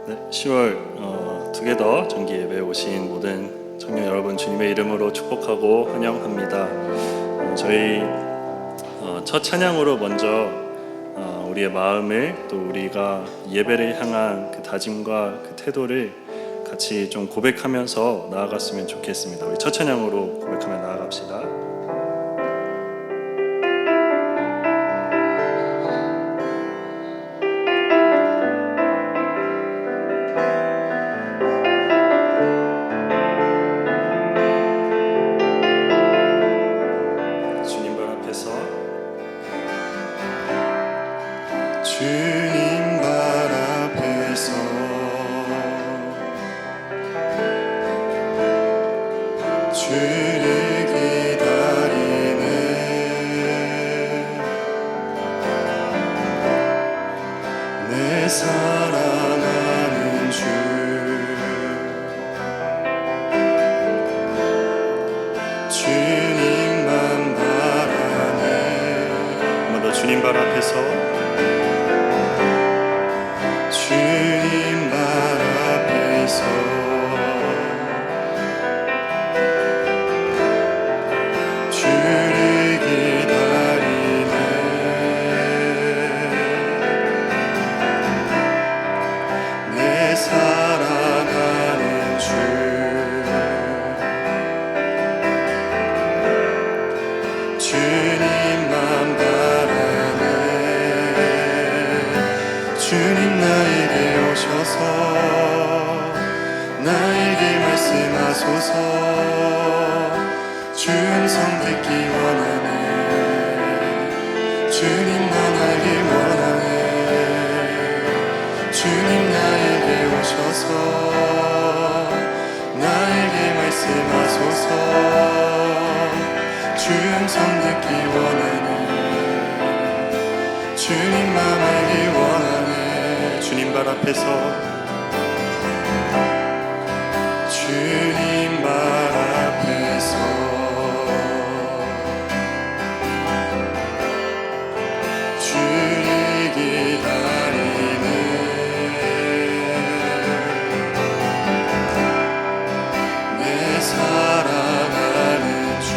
10월 투게더 정기 예배에 오신 모든 청년 여러분 주님의 이름으로 축복하고 환영합니다. 저희 첫 찬양으로 먼저 우리의 마음을 또 우리가 예배를 향한 그 다짐과 그 태도를 같이 좀 고백하면서 나아갔으면 좋겠습니다. 우리 첫 찬양으로 고백하며 나아갑시다. 주님 발 앞에서 주를 기다리네. 내 사랑하는 주 주님만 바라네. 한 번 더 주님 발 앞에서 주님 발 앞에서 주를 기다리네. 내 사랑하는 주 주님만 바라네. 주님 나에게 오셔서 나에게 말씀하소서. 주 음성 듣기 원하네. 주님만 알기 원하네. 주님 나에게 오셔서 나에게 말씀하소서. 주 음성 듣기 원하네. 주님만 알기 원하네. 주님 발 앞에서 주님 발 앞에서 주를 기다리네. 내 사랑하는 주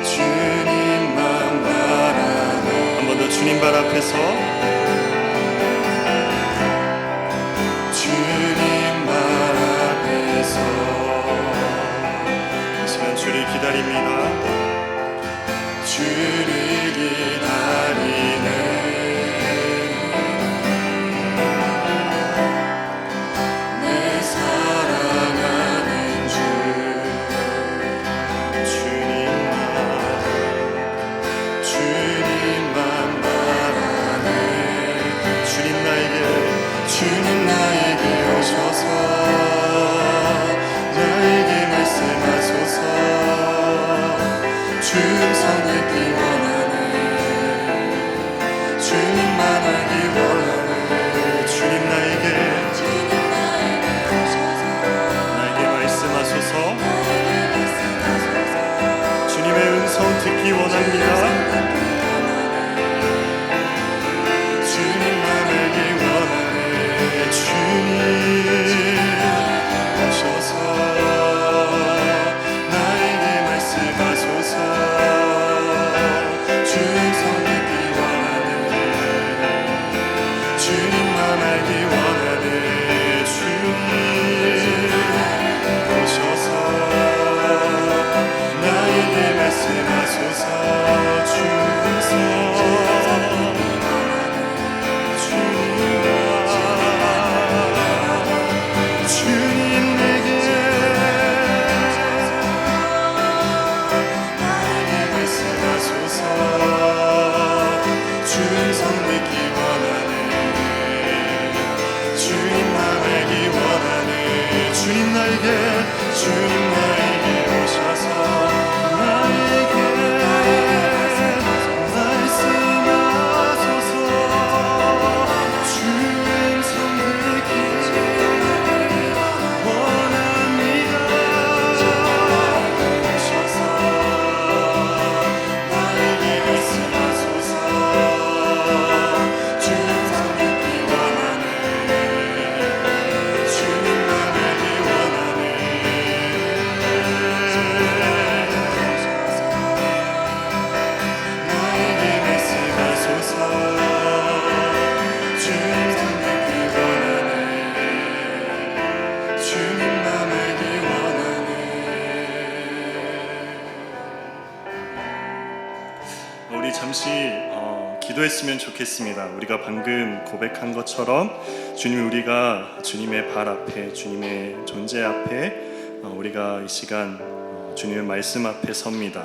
주님만 바라네. 한 번 더 주님 발 앞에서 주님 발 앞에서 이 시간 주를 기다립니다. 주를 기다리네. 내 사랑하는 주 주님만 바라네. 주님 나에게 오셔서 나에게 말씀하소서. 주 음성 듣기 원하네. 주님만 알기 원하네. 주님 나에게 말씀하소서. 주님의 음성 듣기 원합니다. 주님만 알기 원하네. 주님 오셔서 나에게 말씀하소서. 주 음성 듣기 원하네. 주님만 알기 원하네. 주님 오셔서 나에게 말씀하소서. 주 음성 주님 내게 나에게 말씀하소서. 주 음성 듣기 원하네. 주님만 알기 원하네. 주님 나에게 오셔서 나에게 말씀하소서. 주 음성 듣기 원합니다. 오셔서 나에게 말씀하소서. 잠시 기도했으면 좋겠습니다. 우리가 방금 고백한 것처럼 주님, 우리가 주님의 발 앞에, 주님의 존재 앞에 우리가 이 시간 주님의 말씀 앞에 섭니다.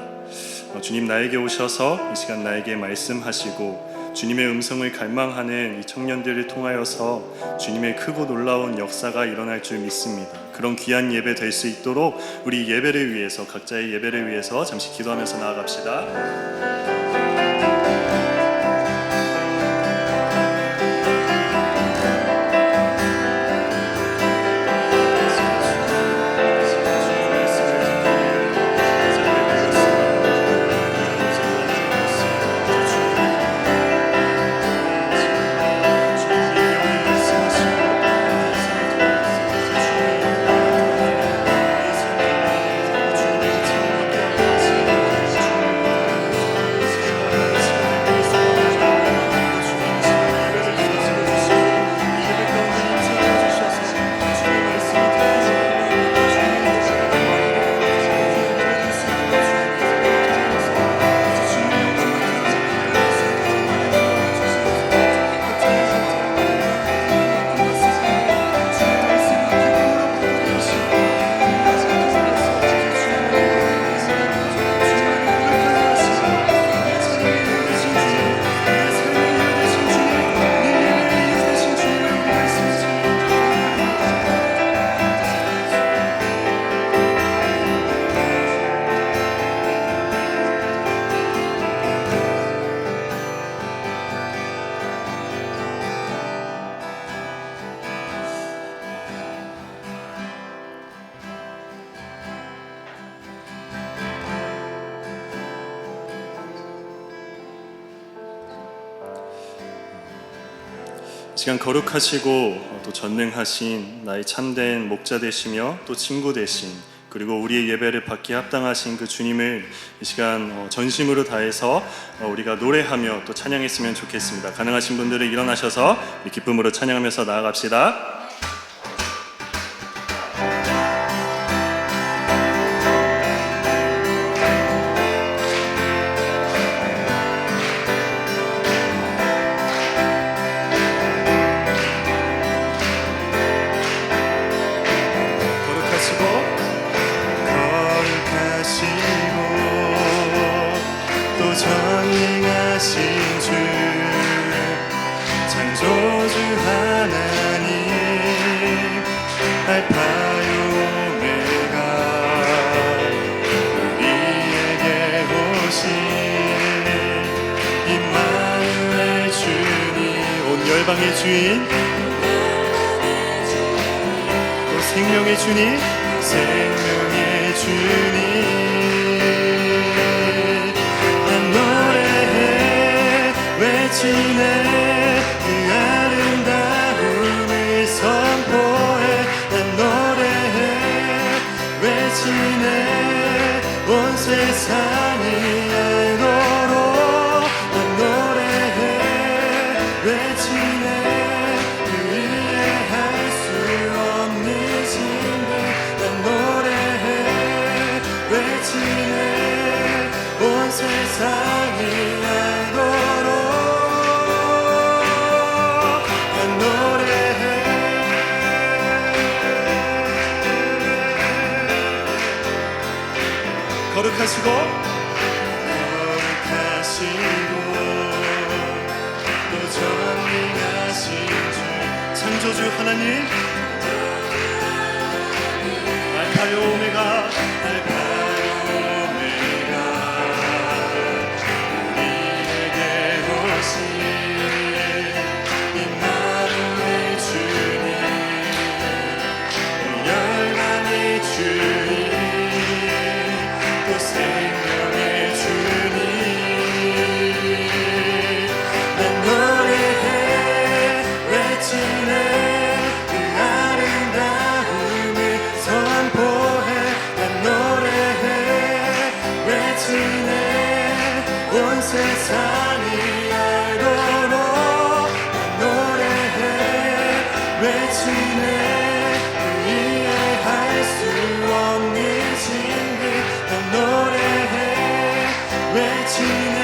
주님, 나에게 오셔서 이 시간 나에게 말씀하시고 주님의 음성을 갈망하는 이 청년들을 통하여서 주님의 크고 놀라운 역사가 일어날 줄 믿습니다. 그런 귀한 예배 될 수 있도록 우리 예배를 위해서, 각자의 예배를 위해서 잠시 기도하면서 나아갑시다. 시간 거룩하시고 또 전능하신 나의 참된 목자 되시며 또 친구 되신, 그리고 우리의 예배를 받기에 합당하신 그 주님을 이 시간 전심으로 다해서 우리가 노래하며 또 찬양했으면 좋겠습니다. 가능하신 분들은 일어나셔서 기쁨으로 찬양하면서 나아갑시다. 열방의 주인, 또 생명의 주님, 생명의 주님, 난 노래해 외치네 그 아름다움을 선포해. 난 노래해 외치네 온 세상이 알도록. 난 노래해 외치네 그 이해할 수 없는 신비. 난 노래해 외치네 온 세상이 알도록. 난 노래해. 거룩하시고 전능하신 주, 창조주 하나님, 알파요 오메가, 알파요 오메가, 우리에게 오신 임마누엘 주님, 열방의 주님, 또 생명의 주님. 세상이 알도록. 난 노래해 외치네 그 이해할 수 없는 신비. 난 노래해 외치네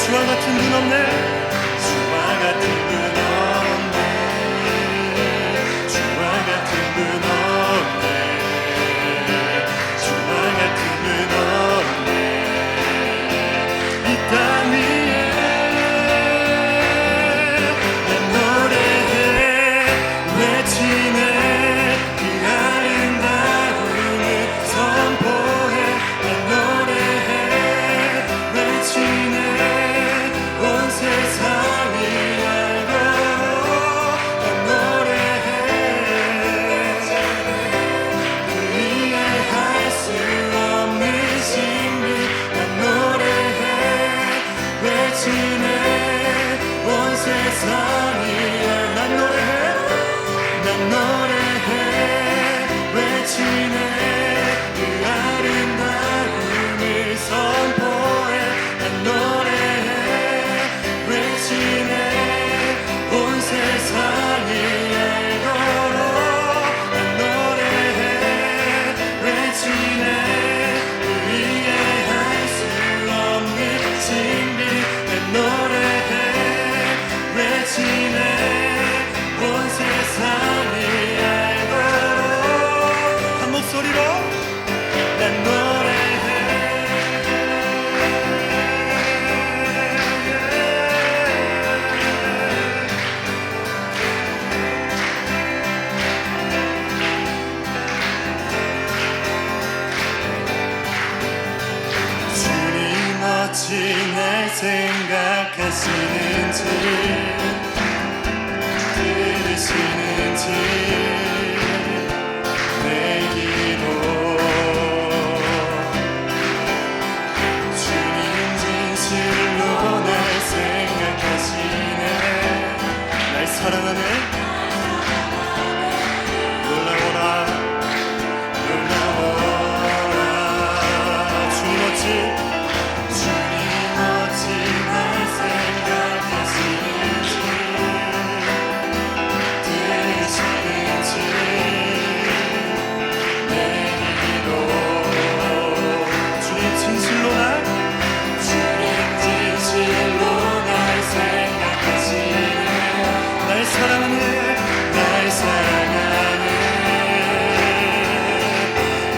주와 같은 분 없네. 주와 같은 분 없네. 주와 같은 분 없네. 주와 같은 분 없네. 이 땅 위에 난 노래해 외치네. 그 아름다움을 선포해. 난 노래해 외치네. 온 세상이 알도록 난 노래해. 그 이해할 수 없는 신비. 난 노래해 외치네. 온 세상이 난 노래해. 난 노래해 외치네. 그 아름다움을 선포해. 난 노래해 외치네. 온 세상이 알도록 난 노래해 외치네. 그 이해할 수 없는 신비. 난 노래해 외치네. 온 세상이 알도록 한 목소리로 난 노래해. 주님 어찌 날 생각하시는지 들으시는지 내 기도. 주님 진실로 날 생각하시네. 날 사랑하네. 놀라워라 놀라워라. 주님 어찌 날 생각하시는지 들으시는지 내 기도. 주님 진실로 날 생각하시네. 날 사랑하네. 날 사랑하네.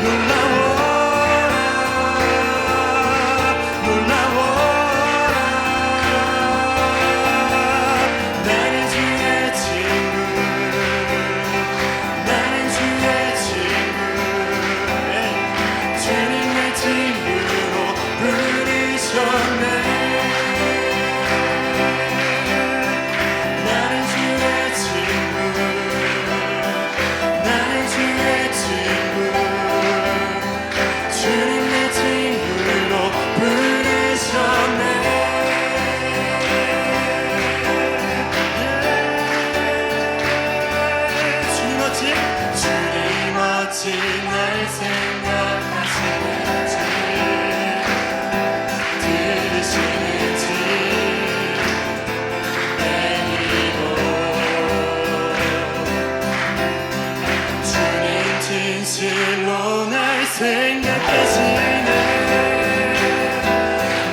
놀라워라 놀라워라. 나는 주의 친구. 나는 주의 친구. 주님 내 친구로 부르셨네. 나는 주의 친구. 나는 주의 친구. 주님 내 친구로 부르셨네. 주님 어찌 날 생각하시는지 들으시는지 내 기도. 주님 진실로 날 생각하시네.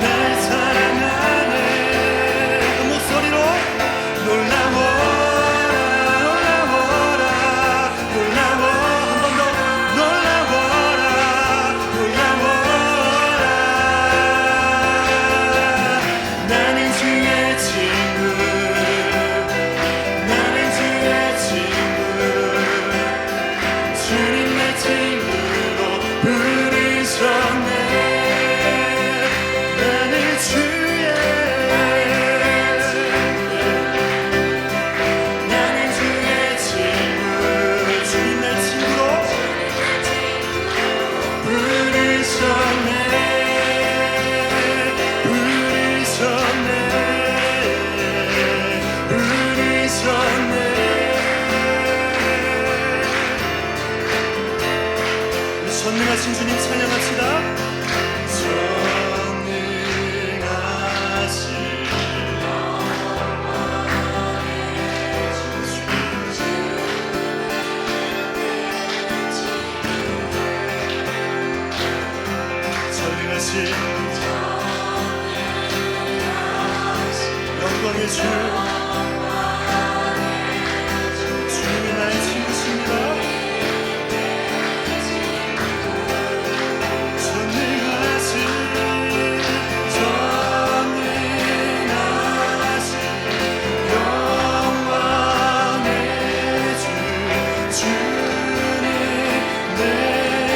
날 사랑하네. 그 목소리로 놀라워라 놀라워라 놀라워. 한 번 더 놀라워라 놀라워라. 나는 주의 친구. 나는 주의 친구. 주님 내 친구로 부르셨네. 나는 주의 나는 주의 친구. 주님 내 친구로 부르셨네. 부르셨네. 부르셨네. 전능하신 주님 찬양합시다. 전능하신 전능하신 주 주님이 나의 친구십니다. 전능하신 영광의 주 주님 내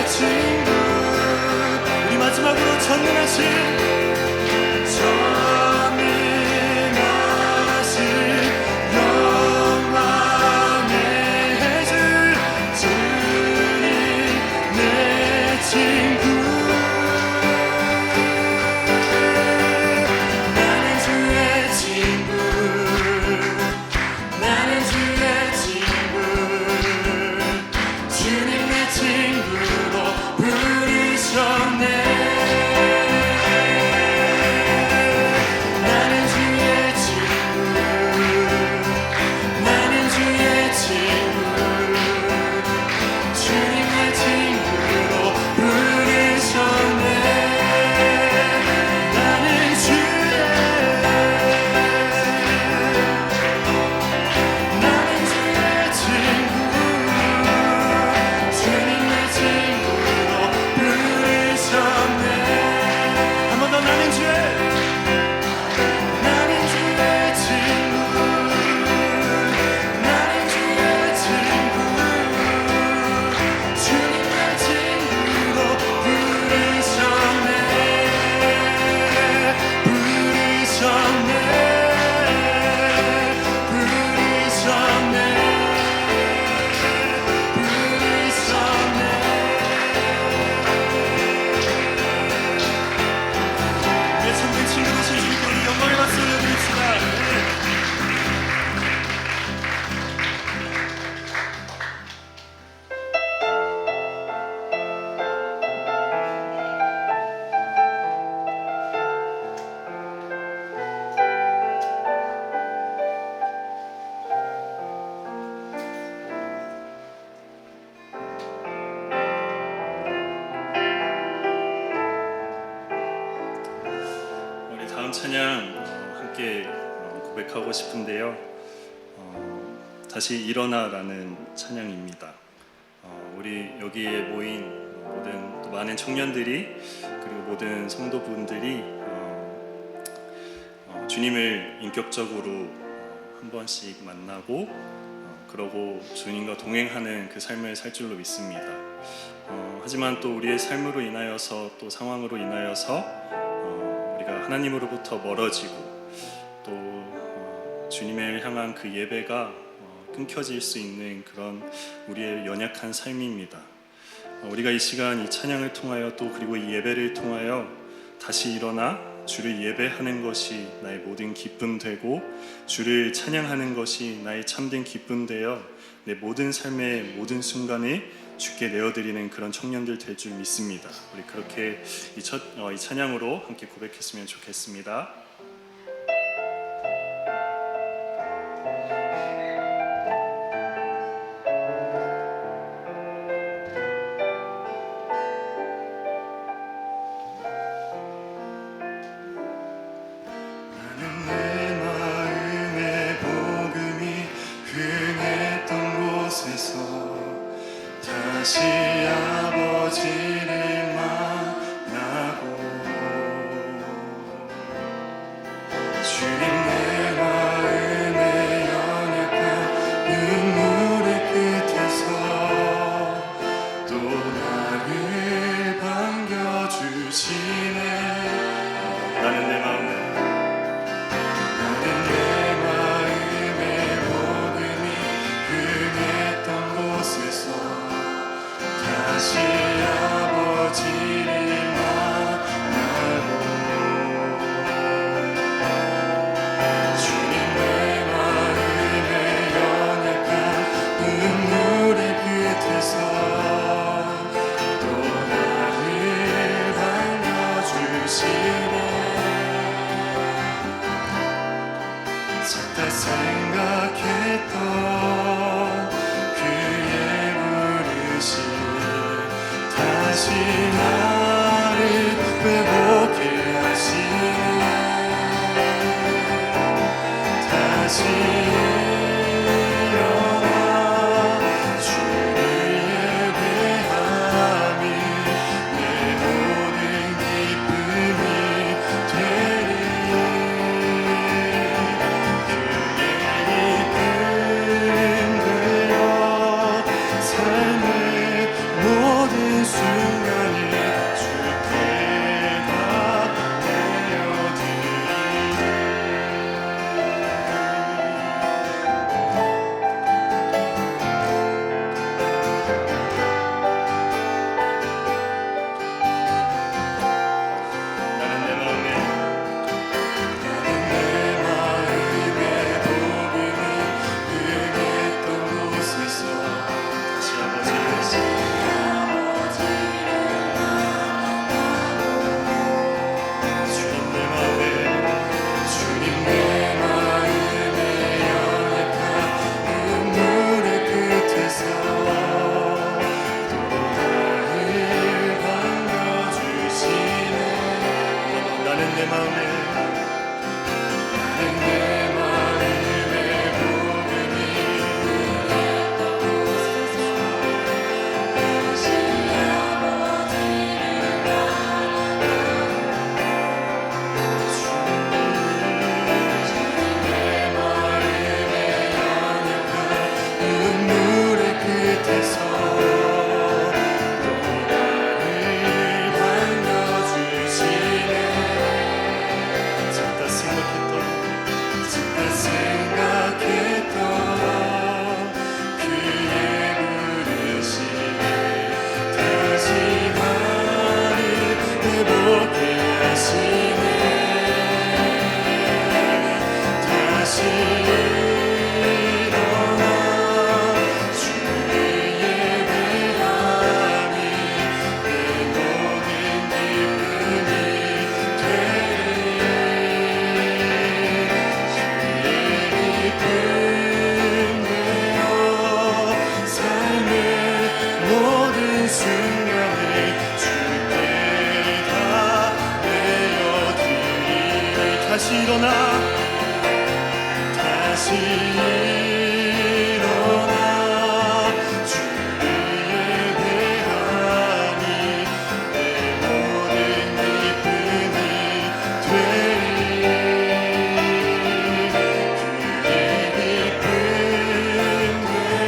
친구. 우리 마지막으로 전능하신 영광의 주 주님 내 친구. 나는 주의 친구. 나는 주의 친구. 주님 내 친구로 부르셨네. 나는 주의 친구. 나는 주의 친구. 주님 내 친구로 부르셨네. 나는 주의 친구. 주님 내 친구로 부르셨네. 한 번 더 나는 주의 친구. 나는 주의 친구. 주님 내 친구로 부르셨네. 부르셨네. 부르셨네. 부르셨네. 내 참된 친구 되신 주님께 우리 영광의 박수 올려드립시다. 우리 다음 찬양 함께 고백하고 싶은데요. 다시 일어나라는 찬양입니다. 우리 여기에 모인 모든 또 많은 청년들이 그리고 모든 성도분들이 주님을 인격적으로 한 번씩 만나고 그러고 주님과 동행하는 그 삶을 살 줄로 믿습니다. 하지만 또 우리의 삶으로 인하여서 또 상황으로 인하여서 우리가 하나님으로부터 멀어지고 또 주님을 향한 그 예배가 끊겨질 수 있는 그런 우리의 연약한 삶입니다. 우리가 이 시간 이 찬양을 통하여 또 그리고 이 예배를 통하여 다시 일어나 주를 예배하는 것이 나의 모든 기쁨 되고 주를 찬양하는 것이 나의 참된 기쁨 되어 내 모든 삶의 모든 순간에 주께 내어드리는 그런 청년들 될 줄 믿습니다. 우리 그렇게 이 찬양으로 함께 고백했으면 좋겠습니다. 나는 내 마음의 복음이 흥했던 곳에서 다시 아버지를 만나고 주님 내 마음의 연약한 눈물의 끝에서 또 나를 반겨주시네. 나는 내 마음의 흥했던 곳에서 다시 아버지를 만나고 주님 내 마음의 연약한 눈물의 끝에서 또 나를 반겨주시네. 싹다 생각했던 그의 부르심 다시 나를 회복해 하시네. 다시 일어나 다시 일어나 주를 예배하니 내 모든 기쁨이 되리 그의 기쁨 되어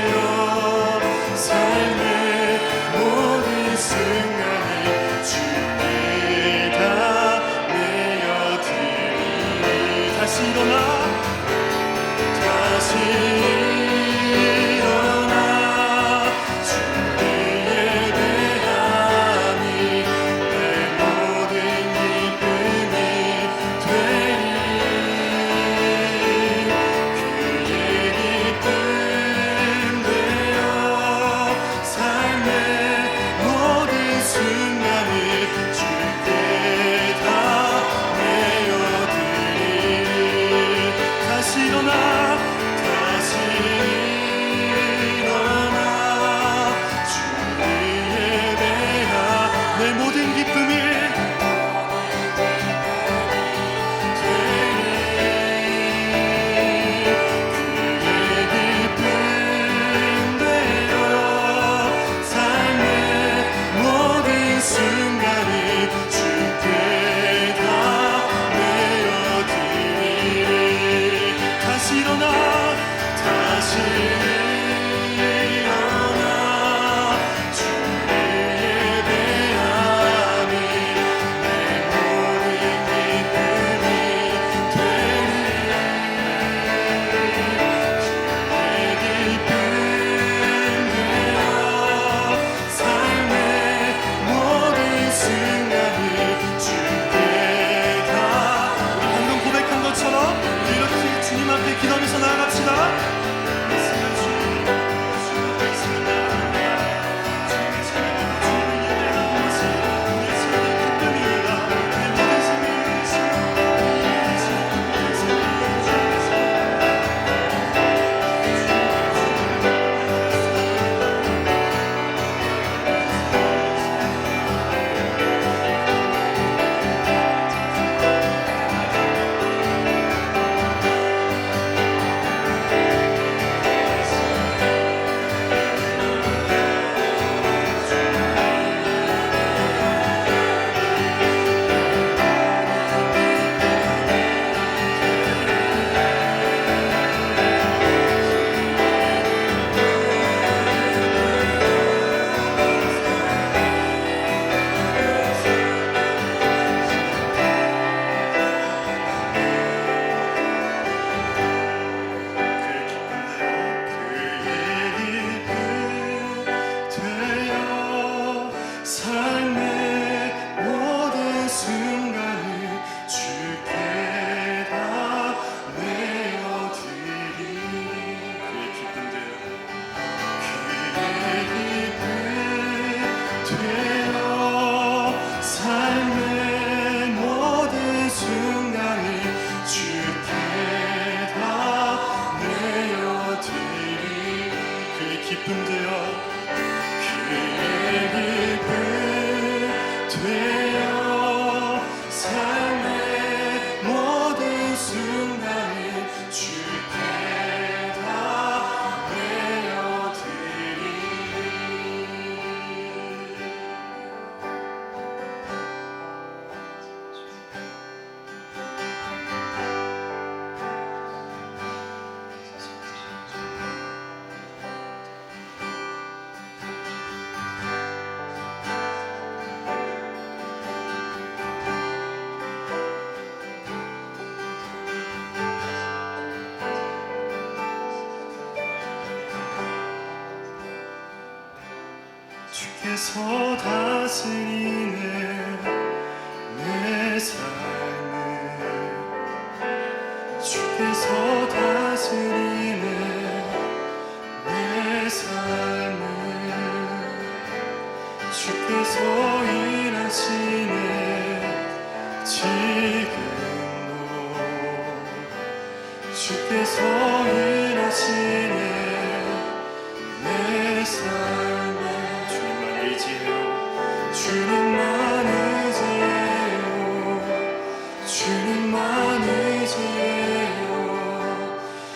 삶의 모든 순간을 주께 다 내어드리리 다시 일어나 다시 일어나 주를 예배하니 내 모든 기쁨이 되리 그의 기쁨 되어 삶의 모든 순간을 주께 다 내어드리리 다시 일어나 다시 일어나 주를 예배하 내 모든 기쁨이 되리 그의 기쁨 되어 삶의 모든 순간을 주께 다 내어드리리 다시 일어나 다시 일어나 주를 예배하니 내 모든 기쁨이 되리 그의 기쁨 되어 삶의 모든 순간을 주께 다 우리 방금 고백한 것처럼 이렇게 주님 앞에 기도하면서 나아갑시다. 주께서 다스리는 내 삶을 주께서 다스리는 내 삶을 주께서 일하시네 지금도 주께서 일하시네 내 삶을 주님만 의지해요 주님만 의지해요 주님만 의지해요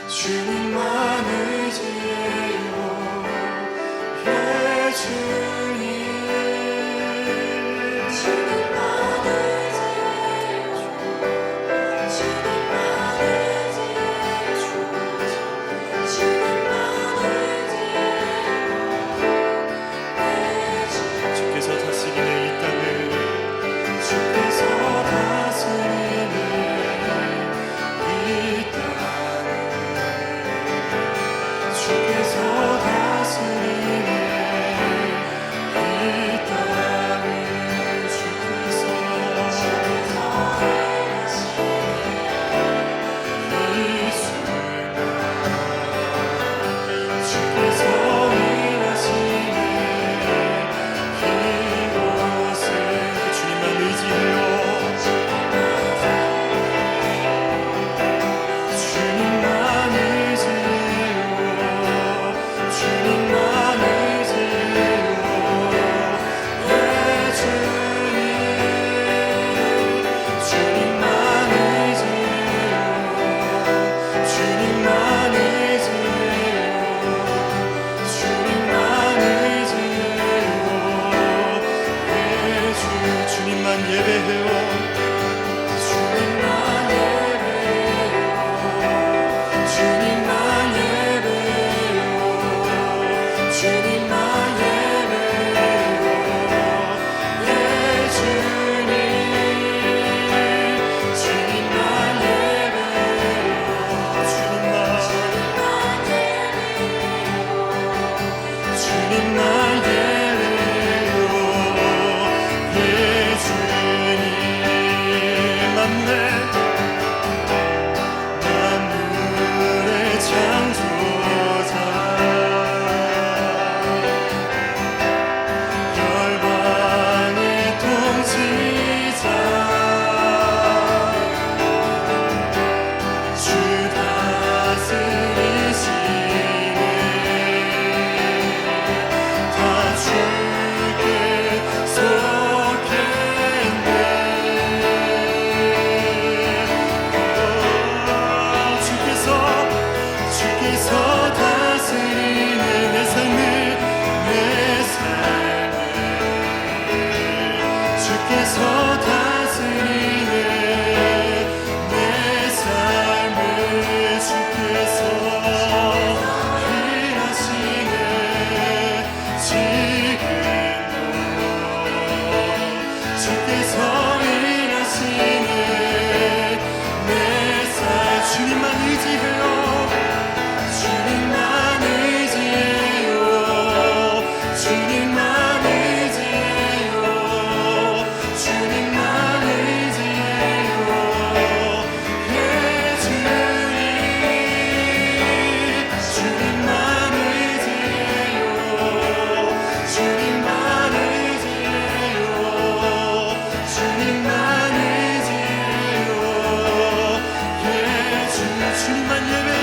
주님만 의지해요 예 주님 주님만 의지해요 주님만 의지해요 주님만 의지해요 주께서 다스리네 이 땅을 주께서 다스리네 이 땅을 주께서 다스리네 이 땅을 주께서 이 순간 주께서 일하시네 이곳에 주님만 의지해요 주님만 의지해요 주님만 의지해요 예 주님 주님만 의지해요 주님만 의지해요 주님만 의지해요 예 주님만 예배해요 주님만 예배해요 주님만 예배해요 주님만 예배해요 예 주님 주님만 예배해요 주님만 예배해요 예 주님 만물의 창조자 열방의 통치자 주 다스리시네 다 주께 속했네 주께서 다스리는 내 삶을 주께서 다스리는 내 삶을 주께서 일하시네 지금도 주께서 일하시네 내 삶 주님만 의지해요 주님만 의지해요 주님만 의지해요 주님만 의지해요 예 주님 주님만 의지해요 주님만 의지해요 주님만 의지해요 예 주님만 예배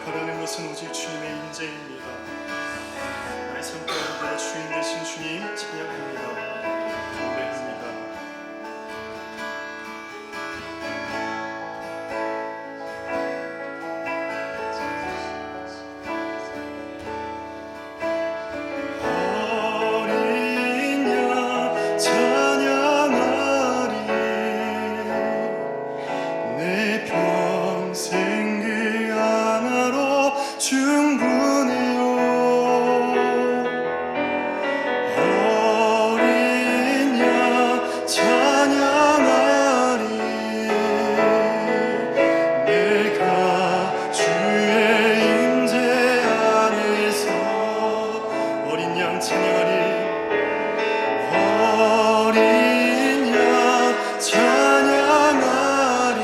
바라는 것은 오직 주님의 인재입니다. 나의 삶 가운데 주인 되신 주님 찬양합니다. 경배합니다. 어린 양 찬양하리 내 평생 그 하나로 충분해요. 어린 양 찬양하리 내가 주의 임재 안에서 어린 양 찬양하리 어린 양 찬양하리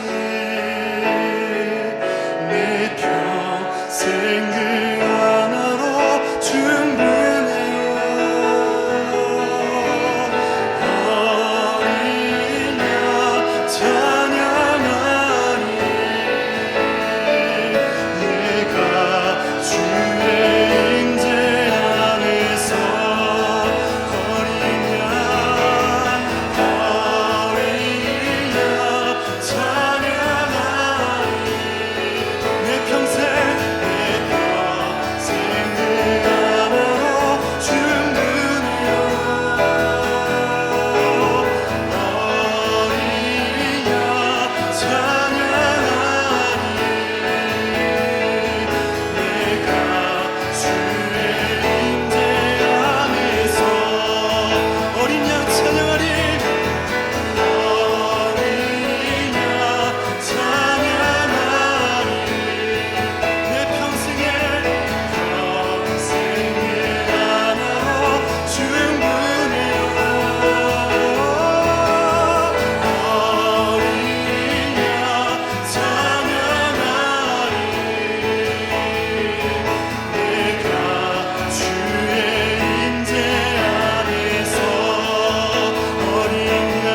내 평생 그 하나로 충분해요. 어린 양 찬양하리 내가 주의 임재 안에서 어린 양 찬양하리 내 평생 그 하나로 충분해요. 어린 양 찬양하리 내가 주의 임재 안에서 어린 양 찬양하리 어린 양 찬양하리 내 평생에 하나로 충분해요. 어린 양 찬양하리 내가 주의 임재 안에서 어린 양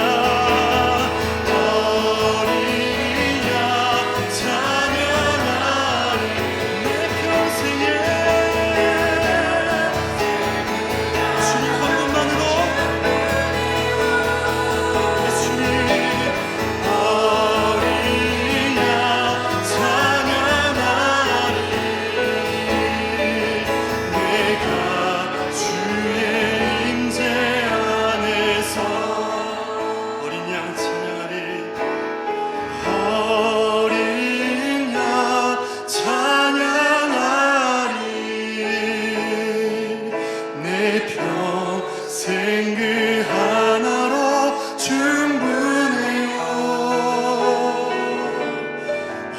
찬양하리 내 평생에 주님 한 분만으로 주님 어린 양 찬양하리 내가 주의 임재 안에서 어린 양 찬양하리 어린 양 찬양하리 내 평생 그 하나로 충분해요.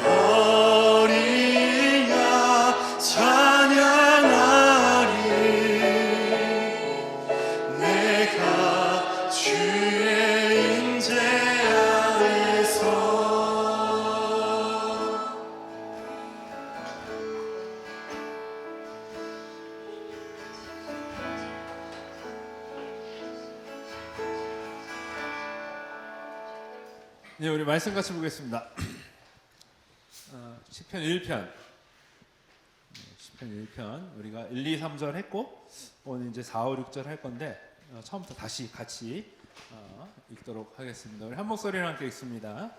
어린 양 찬양하리 내가 주의 임재 안에서 네, 우리 말씀 같이 보겠습니다. 시편 1편. 시편 1편 우리가 1, 2, 3절 했고 오늘 이제 4, 5, 6절 할 건데 처음부터 다시 같이 읽도록 하겠습니다. 우리 한 목소리로 함께 읽습니다.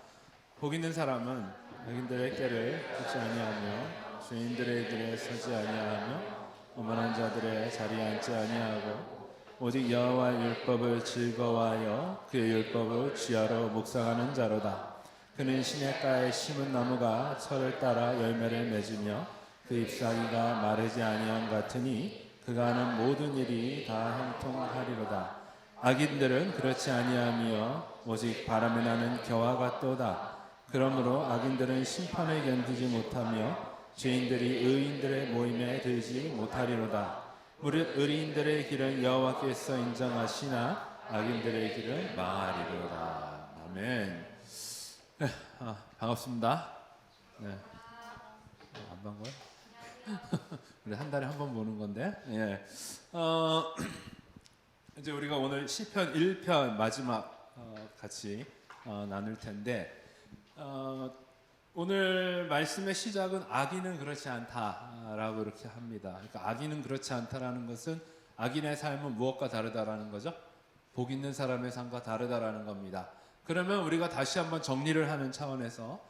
복 있는 사람은 악인들의 꾀를 듣지 아니하며 죄인들의 길에 서지 아니하며 오만한 자들의 자리에 앉지 아니하고 오직 여호와의 율법을 즐거워하여 그의 율법을 주야로 묵상하는 자로다. 그는 시냇가에 심은 나무가 철을 따라 열매를 맺으며 그 잎사귀가 마르지 아니함 같으니 그가 하는 모든 일이 다 형통하리로다. 악인들은 그렇지 아니하며 오직 바람에 나는 겨와 같도다. 그러므로 악인들은 심판을 견디지 못하며 죄인들이 의인들의 모임에 들지 못하리로다. 무릇 의인들의 길은 여호와께서 인정하시나 악인들의 길은 망하리로다. 아멘. 네, 반갑습니다. 네, 안 반가워요? 우리 한 달에 한 번 보는 건데. 예. 이제 우리가 오늘 시편 1편 마지막 같이 나눌 텐데 오늘 말씀의 시작은 악인은 그렇지 않다라고 이렇게 합니다. 그러니까 악인은 그렇지 않다라는 것은 악인의 삶은 무엇과 다르다라는 거죠? 복 있는 사람의 삶과 다르다라는 겁니다. 그러면 우리가 다시 한번 정리를 하는 차원에서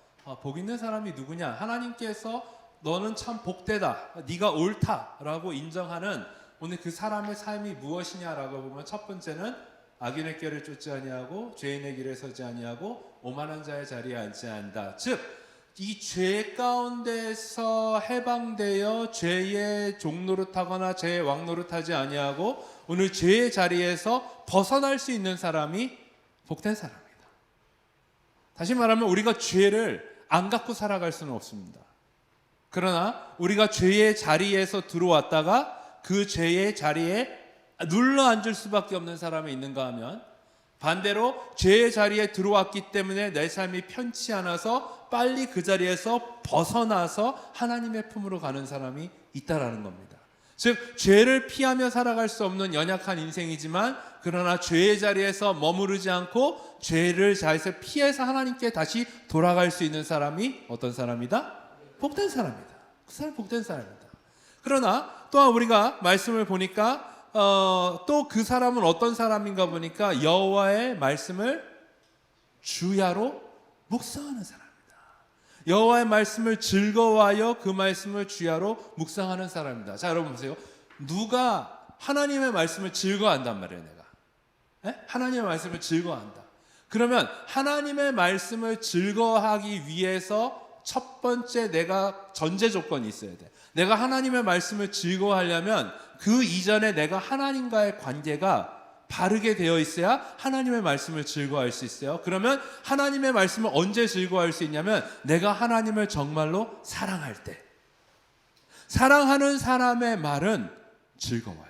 복 있는 사람이 누구냐? 하나님께서 너는 참 복되다, 네가 옳다라고 인정하는 오늘 그 사람의 삶이 무엇이냐라고 보면 첫 번째는 악인의 길을 쫓지 아니하고 죄인의 길에 서지 아니하고 오만한 자의 자리에 앉지 않는다. 즉 이 죄 가운데서 해방되어 죄의 종노릇하거나 죄의 왕노릇하지 아니하고 오늘 죄의 자리에서 벗어날 수 있는 사람이 복된 사람이다. 다시 말하면 우리가 죄를 안 갖고 살아갈 수는 없습니다. 그러나 우리가 죄의 자리에서 들어왔다가 그 죄의 자리에 눌러 앉을 수밖에 없는 사람이 있는가 하면 반대로 죄의 자리에 들어왔기 때문에 내 삶이 편치 않아서 빨리 그 자리에서 벗어나서 하나님의 품으로 가는 사람이 있다라는 겁니다. 즉 죄를 피하며 살아갈 수 없는 연약한 인생이지만 그러나 죄의 자리에서 머무르지 않고 죄를 자에서 피해서 하나님께 다시 돌아갈 수 있는 사람이 어떤 사람이다? 복된 사람이다. 그 사람 복된 사람이다. 그러나 또한 우리가 말씀을 보니까 또 그 사람은 어떤 사람인가 보니까 여호와의 말씀을 주야로 묵상하는 사람입니다. 여호와의 말씀을 즐거워하여 그 말씀을 주야로 묵상하는 사람입니다. 자, 여러분 보세요. 누가 하나님의 말씀을 즐거워한단 말이에요, 내가. 하나님의 말씀을 즐거워한다. 그러면 하나님의 말씀을 즐거워하기 위해서 첫 번째 내가 전제 조건이 있어야 돼. 내가 하나님의 말씀을 즐거워하려면 그 이전에 내가 하나님과의 관계가 바르게 되어 있어야 하나님의 말씀을 즐거워할 수 있어요. 그러면 하나님의 말씀을 언제 즐거워할 수 있냐면 내가 하나님을 정말로 사랑할 때. 사랑하는 사람의 말은 즐거워요.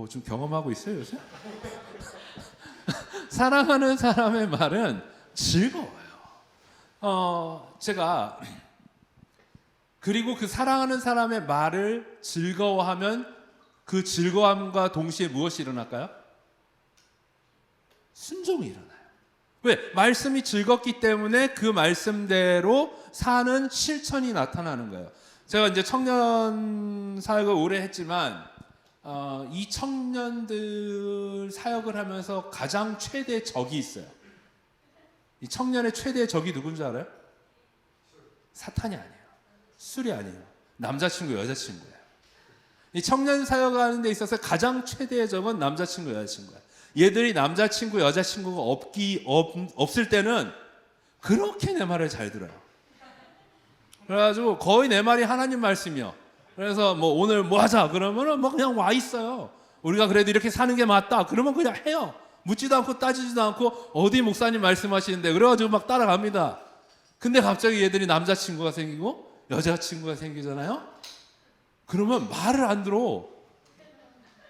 좀 경험하고 있어요, 요새? 사랑하는 사람의 말은 즐거워요. 제가 그리고 그 사랑하는 사람의 말을 즐거워하면 그 즐거움과 동시에 무엇이 일어날까요? 순종이 일어나요. 왜? 말씀이 즐겁기 때문에 그 말씀대로 사는 실천이 나타나는 거예요. 제가 이제 청년 사역을 오래 했지만 이 청년들 사역을 하면서 가장 최대의 적이 있어요. 이 청년의 최대의 적이 누군지 알아요? 사탄이 아니에요. 술이 아니에요. 남자친구, 여자친구예요. 이 청년 사역하는 데 있어서 가장 최대의 적은 남자친구, 여자친구예요. 얘들이 남자친구, 여자친구가 없을 때는 그렇게 내 말을 잘 들어요. 그래가지고 거의 내 말이 하나님 말씀이요. 그래서 뭐 오늘 뭐 하자 그러면은 뭐 그냥 와 있어요. 우리가 그래도 이렇게 사는 게 맞다. 그러면 그냥 해요. 묻지도 않고 따지지도 않고 어디 목사님 말씀하시는데 그래가지고 막 따라갑니다. 근데 갑자기 얘들이 남자친구가 생기고 여자친구가 생기잖아요. 그러면 말을 안 들어.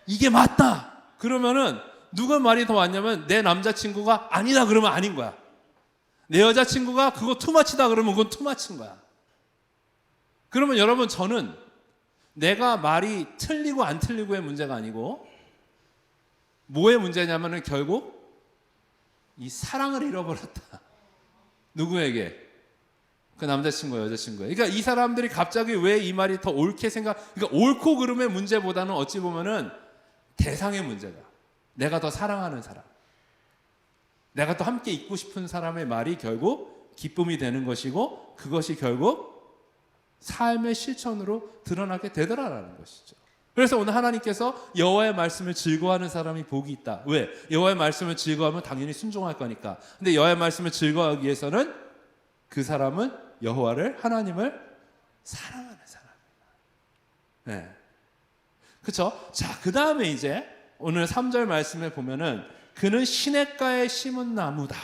이게 맞다. 그러면은 누가 말이 더 많냐면 내 남자친구가 아니다 그러면 아닌 거야. 내 여자친구가 그거 투마치다 그러면 그건 투마치인 거야. 그러면 여러분 저는 내가 말이 틀리고 안 틀리고의 문제가 아니고 뭐의 문제냐면은 결국 이 사랑을 잃어버렸다. 누구에게? 그 남자친구, 여자친구에. 그러니까 이 사람들이 갑자기 왜 이 말이 더 옳게 그러니까 옳고 그름의 문제보다는 어찌 보면은 대상의 문제다. 내가 더 사랑하는 사람, 내가 더 함께 있고 싶은 사람의 말이 결국 기쁨이 되는 것이고 그것이 결국 삶의 실천으로 드러나게 되더라라는 것이죠. 그래서 오늘 하나님께서 여호와의 말씀을 즐거워하는 사람이 복이 있다. 왜? 여호와의 말씀을 즐거워하면 당연히 순종할 거니까. 근데 여호와의 말씀을 즐거워하기 위해서는 그 사람은 여호와를, 하나님을 사랑하는 사람입니다. 네. 그렇죠? 자, 그 다음에 이제 오늘 3절 말씀에 보면은 그는 시냇가에 심은 나무다.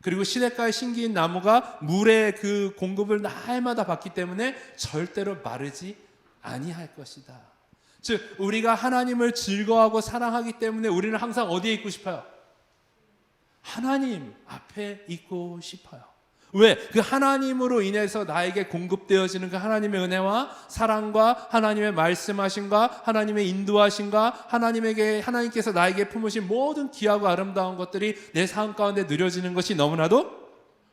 그리고 시냇가에 심긴 나무가 물의 그 공급을 날마다 받기 때문에 절대로 마르지 아니할 것이다. 즉 우리가 하나님을 즐거워하고 사랑하기 때문에 우리는 항상 어디에 있고 싶어요? 하나님 앞에 있고 싶어요. 왜? 그 하나님으로 인해서 나에게 공급되어지는 그 하나님의 은혜와 사랑과 하나님의 말씀하심과 하나님의 인도하심과 하나님께서 나에게 품으신 모든 귀하고 아름다운 것들이 내 삶 가운데 누려지는 것이 너무나도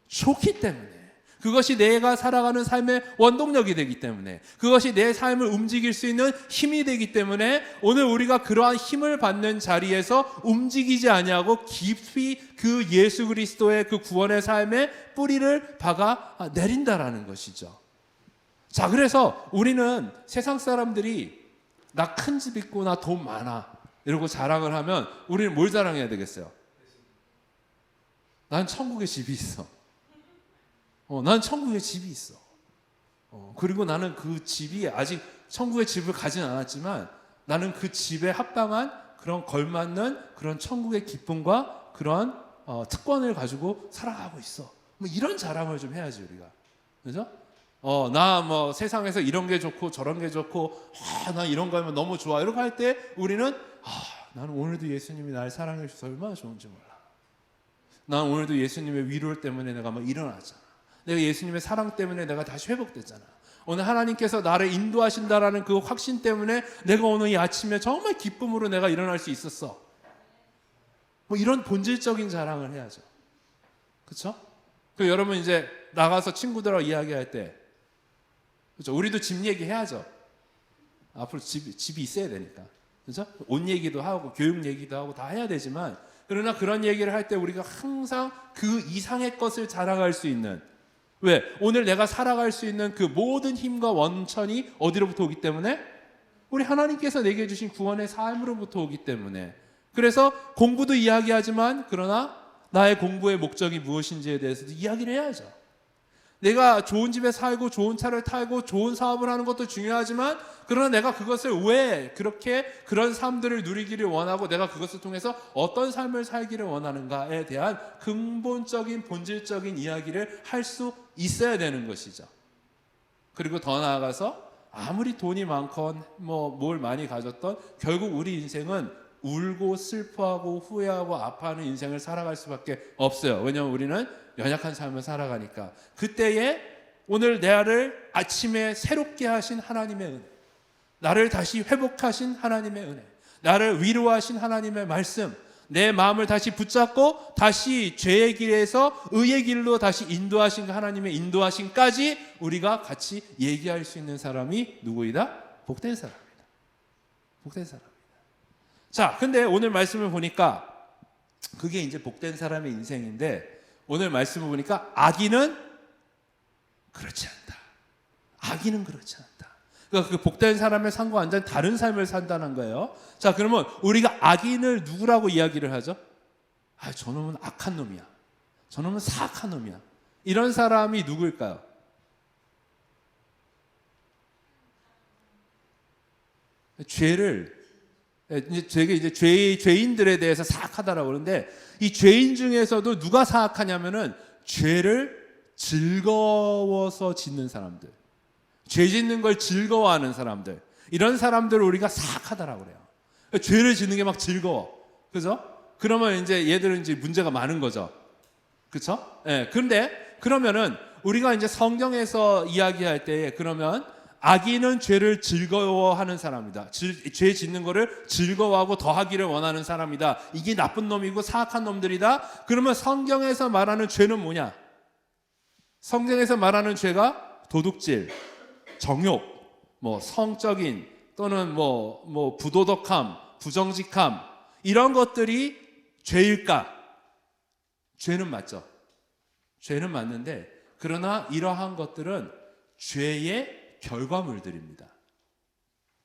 좋기 때문에, 그것이 내가 살아가는 삶의 원동력이 되기 때문에, 그것이 내 삶을 움직일 수 있는 힘이 되기 때문에 오늘 우리가 그러한 힘을 받는 자리에서 움직이지 아니하고 깊이 그 예수 그리스도의 그 구원의 삶에 뿌리를 박아 내린다라는 것이죠. 자, 그래서 우리는 세상 사람들이 나 큰 집 있고 나 돈 많아 이러고 자랑을 하면 우리는 뭘 자랑해야 되겠어요? 난 천국에 집이 있어. 난 천국에 집이 있어. 그리고 나는 그 집이 아직 천국의 집을 가진 않았지만 나는 그 집에 합당한 그런 걸맞는 그런 천국의 기쁨과 그런 특권을 가지고 살아가고 있어. 뭐 이런 자랑을 좀 해야지 우리가. 그죠? 나 뭐 세상에서 이런 게 좋고 저런 게 좋고 나 이런 거 하면 너무 좋아 이렇게 할 때 우리는 나는 오늘도 예수님이 날 사랑해 주셔서 얼마나 좋은지 몰라. 난 오늘도 예수님의 위로 때문에 내가 막 일어났잖아. 내가 예수님의 사랑 때문에 내가 다시 회복됐잖아. 오늘 하나님께서 나를 인도하신다라는 그 확신 때문에 내가 오늘 이 아침에 정말 기쁨으로 내가 일어날 수 있었어. 뭐 이런 본질적인 자랑을 해야죠. 그렇죠? 그 여러분 이제 나가서 친구들하고 이야기할 때, 그렇죠? 우리도 집 얘기해야죠. 앞으로 집이 있어야 되니까. 그렇죠? 옷 얘기도 하고 교육 얘기도 하고 다 해야 되지만, 그러나 그런 얘기를 할 때 우리가 항상 그 이상의 것을 자랑할 수 있는, 왜? 오늘 내가 살아갈 수 있는 그 모든 힘과 원천이 어디로부터 오기 때문에? 우리 하나님께서 내게 주신 구원의 삶으로부터 오기 때문에. 그래서 공부도 이야기하지만 그러나 나의 공부의 목적이 무엇인지에 대해서도 이야기를 해야죠. 내가 좋은 집에 살고 좋은 차를 타고 좋은 사업을 하는 것도 중요하지만 그러나 내가 그것을 왜 그렇게 그런 삶들을 누리기를 원하고 내가 그것을 통해서 어떤 삶을 살기를 원하는가에 대한 근본적인 본질적인 이야기를 할 수 있어야 되는 것이죠. 그리고 더 나아가서 아무리 돈이 많건 뭘 많이 가졌던 결국 우리 인생은 울고 슬퍼하고 후회하고 아파하는 인생을 살아갈 수밖에 없어요. 왜냐하면 우리는 연약한 삶을 살아가니까. 그때에 오늘 나를 아침에 새롭게 하신 하나님의 은혜, 나를 다시 회복하신 하나님의 은혜, 나를 위로하신 하나님의 말씀, 내 마음을 다시 붙잡고 다시 죄의 길에서 의의 길로 다시 인도하신 하나님의 인도하심까지 우리가 같이 얘기할 수 있는 사람이 누구이다? 복된 사람이다. 복된 사람. 자, 근데 오늘 말씀을 보니까 그게 이제 복된 사람의 인생인데 오늘 말씀을 보니까 악인은 그렇지 않다. 악인은 그렇지 않다. 그러니까 그 복된 사람의 삶과 완전 다른 삶을 산다는 거예요. 자, 그러면 우리가 악인을 누구라고 이야기를 하죠? 저놈은 악한 놈이야. 저놈은 사악한 놈이야. 이런 사람이 누구일까요? 되게 죄인들에 대해서 사악하다라고 그러는데 이 죄인 중에서도 누가 사악하냐면은 죄를 즐거워서 짓는 사람들, 죄 짓는 걸 즐거워하는 사람들, 이런 사람들을 우리가 사악하다라고 그래요. 죄를 짓는 게 막 즐거워, 그죠? 그러면 이제 얘들은 이제 문제가 많은 거죠, 그렇죠? 예. 그런데 그러면은 우리가 이제 성경에서 이야기할 때 그러면 악인은 죄를 즐거워하는 사람이다. 죄 짓는 거를 즐거워하고 더하기를 원하는 사람이다. 이게 나쁜 놈이고 사악한 놈들이다. 그러면 성경에서 말하는 죄는 뭐냐? 성경에서 말하는 죄가 도둑질, 정욕, 성적인 또는 부도덕함, 부정직함 이런 것들이 죄일까? 죄는 맞죠. 죄는 맞는데 그러나 이러한 것들은 죄의 결과물들입니다.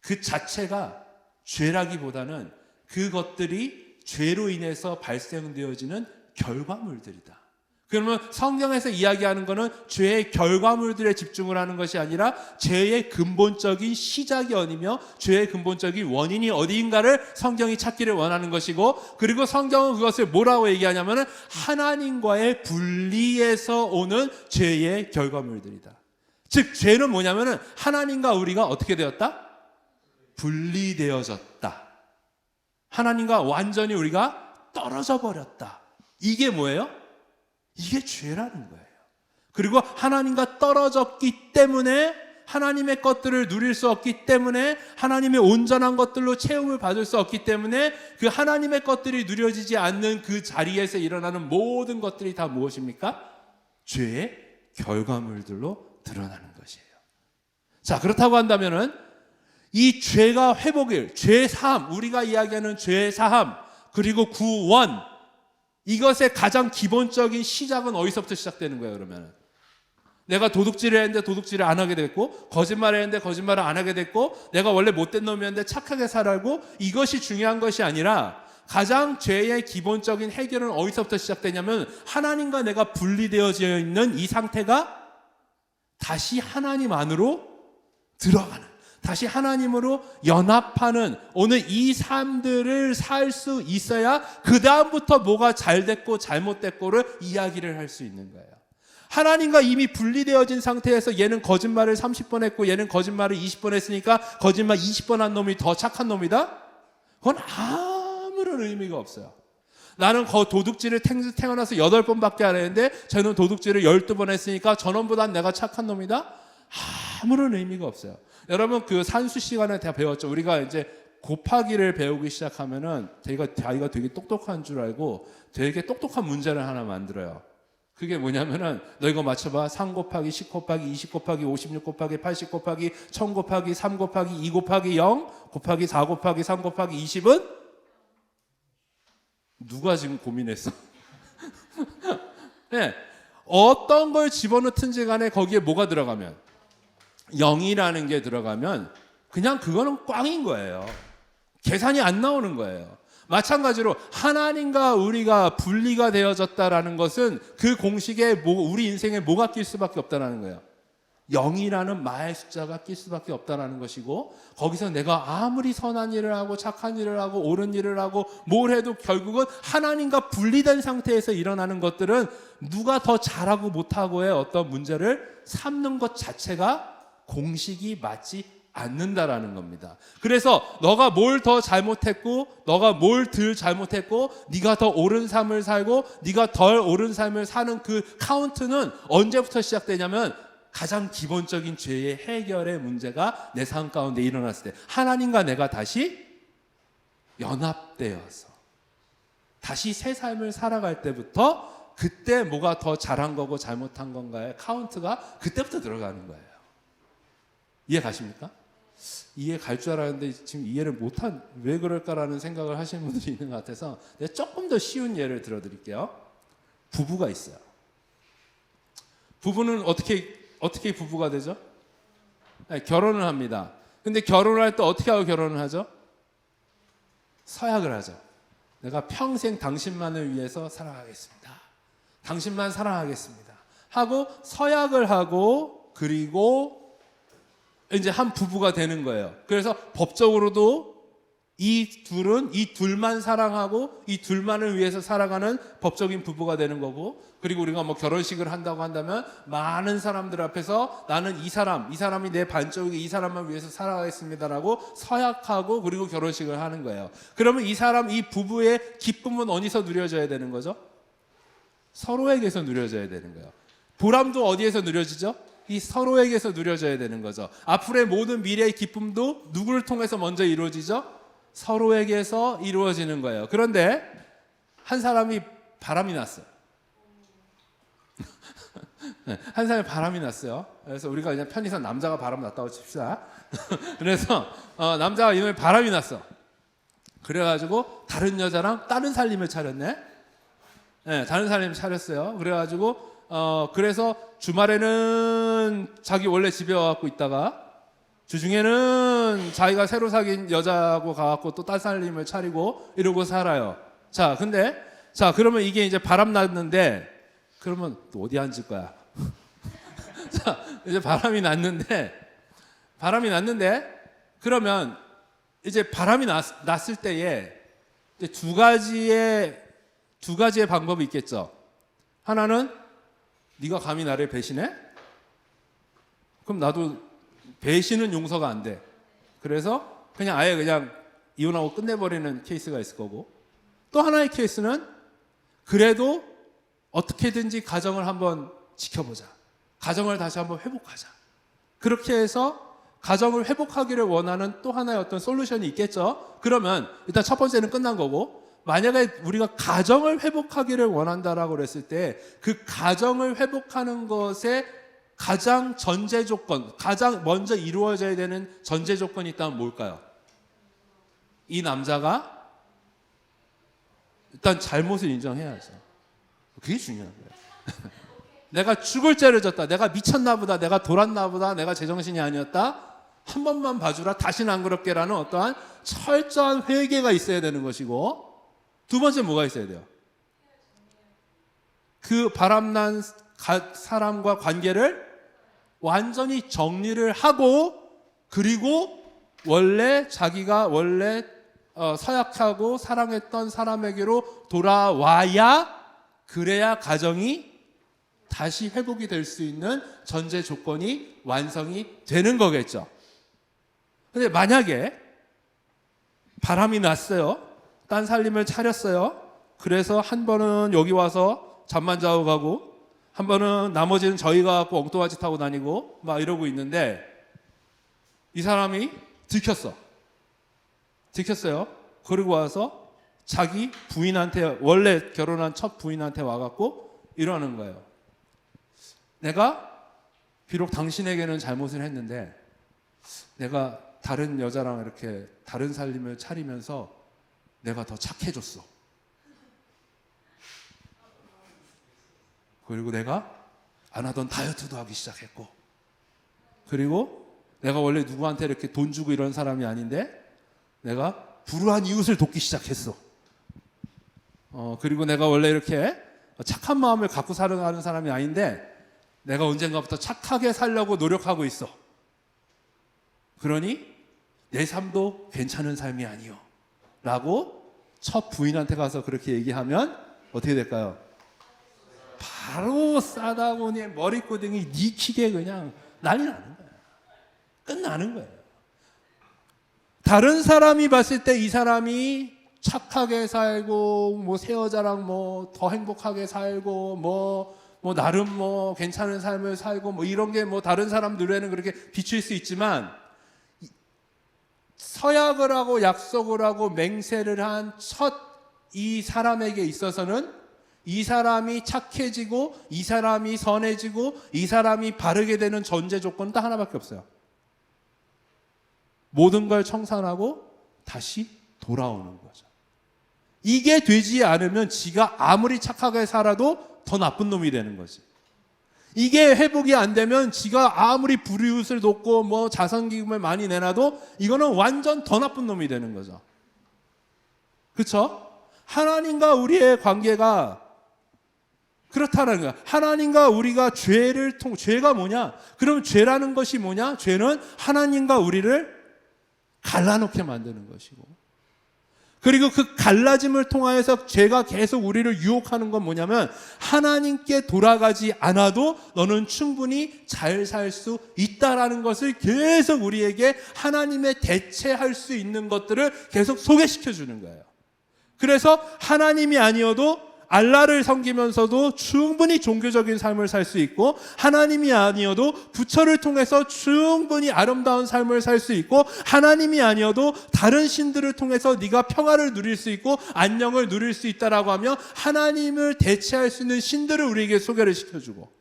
그 자체가 죄라기보다는 그것들이 죄로 인해서 발생되어지는 결과물들이다. 그러면 성경에서 이야기하는 것은 죄의 결과물들에 집중을 하는 것이 아니라 죄의 근본적인 시작이 어디며 죄의 근본적인 원인이 어디인가를 성경이 찾기를 원하는 것이고, 그리고 성경은 그것을 뭐라고 얘기하냐면 하나님과의 분리에서 오는 죄의 결과물들이다. 즉 죄는 뭐냐면은 하나님과 우리가 어떻게 되었다? 분리되어졌다. 하나님과 완전히 우리가 떨어져 버렸다. 이게 뭐예요? 이게 죄라는 거예요. 그리고 하나님과 떨어졌기 때문에 하나님의 것들을 누릴 수 없기 때문에 하나님의 온전한 것들로 채움을 받을 수 없기 때문에 그 하나님의 것들이 누려지지 않는 그 자리에서 일어나는 모든 것들이 다 무엇입니까? 죄의 결과물들로 드러나는 것이에요. 자, 그렇다고 한다면은 이 죄가 회복일, 죄 사함, 우리가 이야기하는 죄 사함, 그리고 구원, 이것의 가장 기본적인 시작은 어디서부터 시작되는 거예요, 그러면? 내가 도둑질을 했는데 도둑질을 안 하게 됐고, 거짓말을 했는데 거짓말을 안 하게 됐고, 내가 원래 못된 놈이었는데 착하게 살고, 이것이 중요한 것이 아니라 가장 죄의 기본적인 해결은 어디서부터 시작되냐면 하나님과 내가 분리되어져 있는 이 상태가 다시 하나님 안으로 들어가는, 다시 하나님으로 연합하는 오늘 이 삶들을 살 수 있어야 그 다음부터 뭐가 잘 됐고 잘못됐고를 이야기를 할 수 있는 거예요. 하나님과 이미 분리되어진 상태에서 얘는 거짓말을 30번 했고 얘는 거짓말을 20번 했으니까 거짓말 20번 한 놈이 더 착한 놈이다? 그건 아무런 의미가 없어요. 나는 도둑질을 태어나서 8번밖에 안 했는데 쟤는 도둑질을 12번 했으니까 저놈보단 내가 착한 놈이다? 아무런 의미가 없어요. 여러분 그 산수 시간에 다 배웠죠. 우리가 이제 곱하기를 배우기 시작하면은 자기가 되게 똑똑한 줄 알고 되게 똑똑한 문제를 하나 만들어요. 그게 뭐냐면은 너 이거 맞춰봐. 3 곱하기 10 곱하기 20 곱하기 56 곱하기 80 곱하기 1000 곱하기 3 곱하기 2 곱하기 0 곱하기 4 곱하기 3 곱하기 20은? 누가 지금 고민했어? 네. 어떤 걸 집어넣든지 간에 거기에 뭐가 들어가면 0이라는 게 들어가면 그냥 그거는 꽝인 거예요. 계산이 안 나오는 거예요. 마찬가지로 하나님과 우리가 분리가 되어졌다라는 것은 그 공식에 우리 인생에 뭐가 낄 수밖에 없다는 거예요. 0이라는 마의 숫자가 낄 수밖에 없다는 것이고, 거기서 내가 아무리 선한 일을 하고 착한 일을 하고 옳은 일을 하고 뭘 해도 결국은 하나님과 분리된 상태에서 일어나는 것들은 누가 더 잘하고 못하고의 어떤 문제를 삼는 것 자체가 공식이 맞지 않는다라는 겁니다. 그래서 너가 뭘 더 잘못했고 너가 뭘 덜 잘못했고 네가 더 옳은 삶을 살고 네가 덜 옳은 삶을 사는 그 카운트는 언제부터 시작되냐면 가장 기본적인 죄의 해결의 문제가 내 삶 가운데 일어났을 때 하나님과 내가 다시 연합되어서 다시 새 삶을 살아갈 때부터 그때 뭐가 더 잘한 거고 잘못한 건가의 카운트가 그때부터 들어가는 거예요. 이해 가십니까? 이해 갈 줄 알았는데 지금 이해를 못한, 왜 그럴까라는 생각을 하시는 분들이 있는 것 같아서 내가 조금 더 쉬운 예를 들어드릴게요. 부부가 있어요. 부부는 어떻게 부부가 되죠? 네, 결혼을 합니다. 근데 결혼을 할 때 어떻게 하고 결혼을 하죠? 서약을 하죠. 내가 평생 당신만을 위해서 살아가겠습니다. 당신만 사랑하겠습니다. 하고 서약을 하고 그리고 이제 한 부부가 되는 거예요. 그래서 법적으로도 이 둘만 사랑하고 이 둘만을 위해서 살아가는 법적인 부부가 되는 거고, 그리고 우리가 뭐 결혼식을 한다고 한다면 많은 사람들 앞에서 나는 이 사람이 내 반쪽이고 이 사람만 위해서 살아가겠습니다라고 서약하고 그리고 결혼식을 하는 거예요. 그러면 이 부부의 기쁨은 어디서 누려져야 되는 거죠? 서로에게서 누려져야 되는 거예요. 보람도 어디에서 누려지죠? 이 서로에게서 누려져야 되는 거죠. 앞으로의 모든 미래의 기쁨도 누구를 통해서 먼저 이루어지죠? 서로에게서 이루어지는 거예요. 그런데 한 사람이 바람이 났어요. 한 사람이 바람이 났어요. 그래서 우리가 그냥 편의서 남자가 바람 났다고 칩시다. 그래서 남자가 이놈에 바람이 났어. 그래가지고 다른 여자랑 다른 살림을 차렸네. 네, 다른 살림을 차렸어요. 그래가지고 그래서 주말에는 자기 원래 집에 와갖고 있다가 주중에는 자기가 새로 사귄 여자하고 가갖고 또 딴 살림을 차리고 이러고 살아요. 자, 그러면 이게 이제 바람 났는데 그러면 또 어디 앉을 거야? 자, 이제 바람이 났는데 그러면 이제 바람이 났을 때에 이제 두 가지의 방법이 있겠죠. 하나는 네가 감히 나를 배신해? 그럼 나도 배신은 용서가 안 돼. 그래서 아예 이혼하고 끝내버리는 케이스가 있을 거고, 또 하나의 케이스는 그래도 어떻게든지 가정을 한번 지켜보자. 가정을 다시 한번 회복하자. 그렇게 해서 가정을 회복하기를 원하는 또 하나의 어떤 솔루션이 있겠죠. 그러면 일단 첫 번째는 끝난 거고, 만약에 우리가 가정을 회복하기를 원한다라고 그랬을 때 그 가정을 회복하는 것에 가장 전제 조건, 가장 먼저 이루어져야 되는 전제 조건이 있다면 뭘까요? 이 남자가 일단 잘못을 인정해야죠. 그게 중요한 거예요. 내가 죽을 죄를 졌다. 내가 미쳤나 보다. 내가 돌았나 보다. 내가 제정신이 아니었다. 한 번만 봐주라. 다시는 안 그렇게라는 어떠한 철저한 회개가 있어야 되는 것이고, 두 번째 뭐가 있어야 돼요? 그 바람난 사람과 관계를 완전히 정리를 하고, 그리고 자기가 원래 서약하고 사랑했던 사람에게로 돌아와야, 그래야 가정이 다시 회복이 될 수 있는 전제 조건이 완성이 되는 거겠죠. 근데 만약에 바람이 났어요. 딴 살림을 차렸어요. 그래서 한 번은 여기 와서 잠만 자고 가고, 한 번은 나머지는 저희가 갖고 엉뚱한 짓 하고 다니고 막 이러고 있는데, 이 사람이 들켰어요. 그리고 와서 자기 부인한테, 원래 결혼한 첫 부인한테 와갖고 이러는 거예요. 내가 비록 당신에게는 잘못을 했는데 내가 다른 여자랑 이렇게 다른 살림을 차리면서 내가 더 착해졌어. 그리고 내가 안 하던 다이어트도 하기 시작했고, 그리고 내가 원래 누구한테 이렇게 돈 주고 이런 사람이 아닌데 내가 불우한 이웃을 돕기 시작했어. 그리고 내가 원래 이렇게 착한 마음을 갖고 살아가는 사람이 아닌데 내가 언젠가부터 착하게 살려고 노력하고 있어. 그러니 내 삶도 괜찮은 삶이 아니요 라고 첫 부인한테 가서 그렇게 얘기하면 어떻게 될까요? 바로 싸다보니 머리꼬댕이 니키게 그냥 난리 나는 거예요. 끝나는 거예요. 다른 사람이 봤을 때 이 사람이 착하게 살고 뭐 새 여자랑 뭐 더 행복하게 살고 뭐 나름 뭐 괜찮은 삶을 살고 뭐 이런 게 뭐 다른 사람 눈에는 그렇게 비칠 수 있지만, 서약을 하고 약속을 하고 맹세를 한 첫 이 사람에게 있어서는 이 사람이 착해지고 이 사람이 선해지고 이 사람이 바르게 되는 전제 조건은 딱 하나밖에 없어요. 모든 걸 청산하고 다시 돌아오는 거죠. 이게 되지 않으면 지가 아무리 착하게 살아도 더 나쁜 놈이 되는 거지. 이게 회복이 안 되면 지가 아무리 불이웃을 돕고 뭐 자선기금을 많이 내놔도 이거는 완전 더 나쁜 놈이 되는 거죠. 그렇죠? 하나님과 우리의 관계가 그렇다는 거야. 하나님과 우리가 죄가 뭐냐? 그럼 죄라는 것이 뭐냐? 죄는 하나님과 우리를 갈라놓게 만드는 것이고, 그리고 그 갈라짐을 통하여서 죄가 계속 우리를 유혹하는 건 뭐냐면, 하나님께 돌아가지 않아도 너는 충분히 잘 살 수 있다라는 것을 계속 우리에게 하나님의 대체할 수 있는 것들을 계속 소개시켜 주는 거예요. 그래서 하나님이 아니어도 알라를 섬기면서도 충분히 종교적인 삶을 살 수 있고, 하나님이 아니어도 부처를 통해서 충분히 아름다운 삶을 살 수 있고, 하나님이 아니어도 다른 신들을 통해서 네가 평화를 누릴 수 있고 안녕을 누릴 수 있다라고 하며 하나님을 대체할 수 있는 신들을 우리에게 소개를 시켜주고,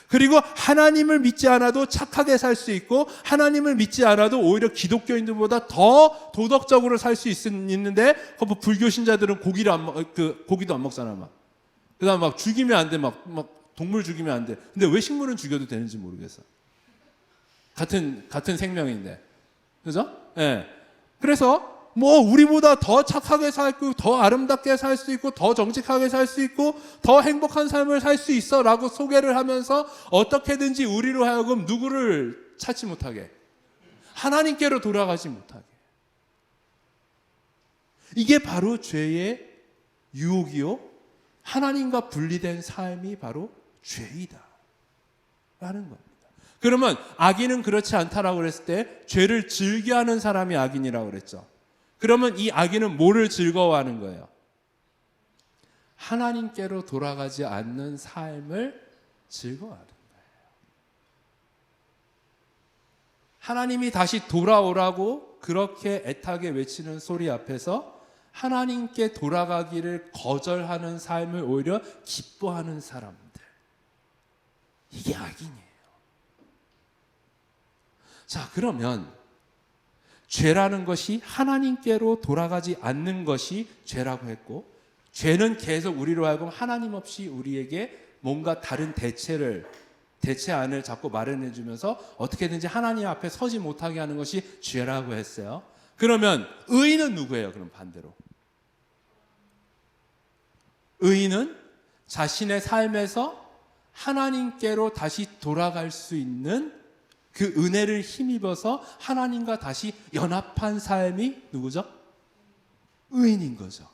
그리고 하나님을 믿지 않아도 착하게 살 수 있고, 하나님을 믿지 않아도 오히려 기독교인들보다 더 도덕적으로 살 수 있는데, 뭐 불교 신자들은 고기도 안 먹잖아. 막. 그다음 막 죽이면 안 돼. 막 동물 죽이면 안 돼. 근데 왜 식물은 죽여도 되는지 모르겠어. 같은 생명인데. 그죠? 예. 네. 그래서 뭐 우리보다 더 착하게 살고 더 아름답게 살 수 있고 더 정직하게 살 수 있고 더 행복한 삶을 살 수 있어 라고 소개를 하면서 어떻게든지 우리로 하여금 누구를 찾지 못하게, 하나님께로 돌아가지 못하게. 이게 바로 죄의 유혹이요, 하나님과 분리된 삶이 바로 죄이다 라는 겁니다. 그러면 악인은 그렇지 않다라고 그랬을 때 죄를 즐겨하는 사람이 악인이라고 그랬죠. 그러면 이 악인은 뭐를 즐거워하는 거예요? 하나님께로 돌아가지 않는 삶을 즐거워하는 거예요. 하나님이 다시 돌아오라고 그렇게 애타게 외치는 소리 앞에서 하나님께 돌아가기를 거절하는 삶을 오히려 기뻐하는 사람들. 이게 악인이에요. 자, 그러면 죄라는 것이 하나님께로 돌아가지 않는 것이 죄라고 했고, 죄는 계속 우리로 하여금 하나님 없이 우리에게 뭔가 다른 대체안을 자꾸 마련해 주면서 어떻게든지 하나님 앞에 서지 못하게 하는 것이 죄라고 했어요. 그러면 의인은 누구예요? 그럼 반대로 의인은 자신의 삶에서 하나님께로 다시 돌아갈 수 있는 그 은혜를 힘입어서 하나님과 다시 연합한 삶이 누구죠? 의인인 거죠.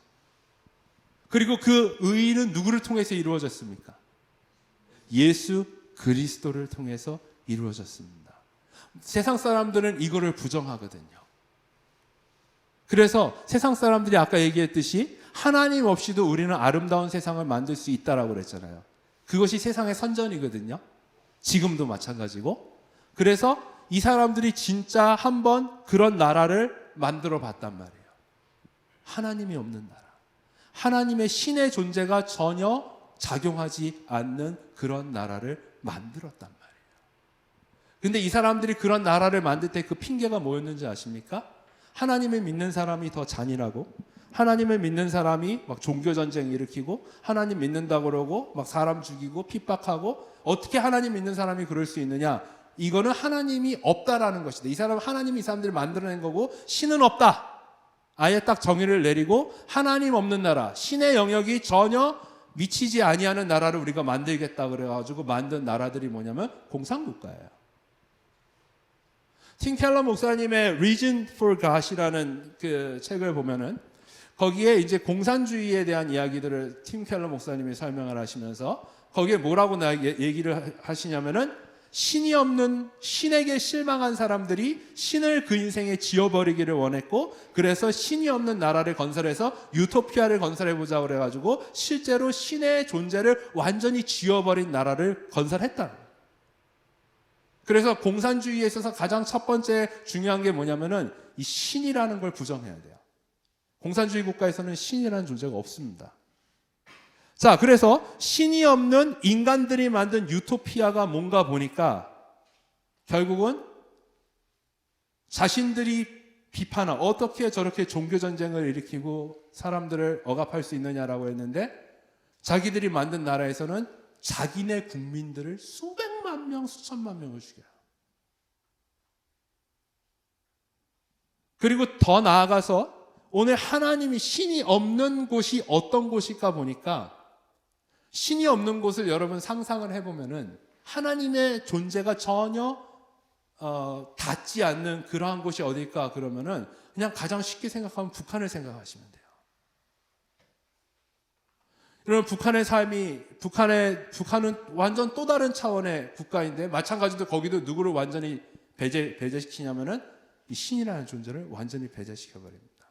그리고 그 의인은 누구를 통해서 이루어졌습니까? 예수 그리스도를 통해서 이루어졌습니다. 세상 사람들은 이거를 부정하거든요. 그래서 세상 사람들이 아까 얘기했듯이 하나님 없이도 우리는 아름다운 세상을 만들 수 있다라고 그랬잖아요. 그것이 세상의 선전이거든요. 지금도 마찬가지고. 그래서 이 사람들이 진짜 한번 그런 나라를 만들어 봤단 말이에요. 하나님이 없는 나라. 하나님의 신의 존재가 전혀 작용하지 않는 그런 나라를 만들었단 말이에요. 근데 이 사람들이 그런 나라를 만들 때 그 핑계가 뭐였는지 아십니까? 하나님을 믿는 사람이 더 잔인하고, 하나님을 믿는 사람이 막 종교전쟁 일으키고, 하나님 믿는다고 그러고 막 사람 죽이고 핍박하고, 어떻게 하나님 믿는 사람이 그럴 수 있느냐? 이거는 하나님이 없다라는 것이다. 이 사람은 하나님이 이 사람들을 만들어낸 거고 신은 없다. 아예 딱 정의를 내리고 하나님 없는 나라, 신의 영역이 전혀 미치지 아니하는 나라를 우리가 만들겠다 그래가지고 만든 나라들이 뭐냐면 공산국가예요. 팀 켈러 목사님의 Reason for God이라는 그 책을 보면은 거기에 이제 공산주의에 대한 이야기들을 팀 켈러 목사님이 설명을 하시면서 거기에 뭐라고 얘기를 하시냐면은 신이 없는, 신에게 실망한 사람들이 신을 그 인생에 지어버리기를 원했고, 그래서 신이 없는 나라를 건설해서 유토피아를 건설해보자고 그래가지고 실제로 신의 존재를 완전히 지워버린 나라를 건설했다. 그래서 공산주의에 있어서 가장 첫 번째 중요한 게 뭐냐면은 이 신이라는 걸 부정해야 돼요. 공산주의 국가에서는 신이라는 존재가 없습니다. 자, 그래서 신이 없는 인간들이 만든 유토피아가 뭔가 보니까 결국은 자신들이 비판한, 어떻게 저렇게 종교전쟁을 일으키고 사람들을 억압할 수 있느냐라고 했는데, 자기들이 만든 나라에서는 자기네 국민들을 수백만 명, 수천만 명을 죽여요. 그리고 더 나아가서 오늘 하나님이, 신이 없는 곳이 어떤 곳일까 보니까, 신이 없는 곳을 여러분 상상을 해보면은 하나님의 존재가 전혀 닿지 않는 그러한 곳이 어딜까 그러면은 그냥 가장 쉽게 생각하면 북한을 생각하시면 돼요. 여러분, 북한의 삶이, 북한은 완전 또 다른 차원의 국가인데, 마찬가지로 거기도 누구를 완전히 배제시키냐면은 이 신이라는 존재를 완전히 배제시켜버립니다.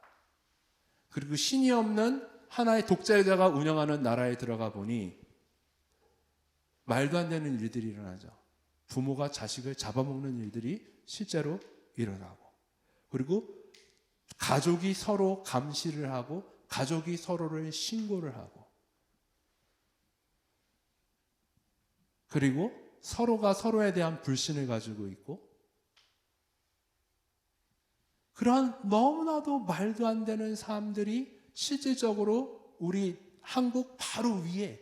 그리고 신이 없는 하나의 독재자가 운영하는 나라에 들어가 보니 말도 안 되는 일들이 일어나죠. 부모가 자식을 잡아먹는 일들이 실제로 일어나고, 그리고 가족이 서로 감시를 하고 가족이 서로를 신고를 하고, 그리고 서로가 서로에 대한 불신을 가지고 있고, 그런 너무나도 말도 안 되는 사람들이 실질적으로 우리 한국 바로 위에,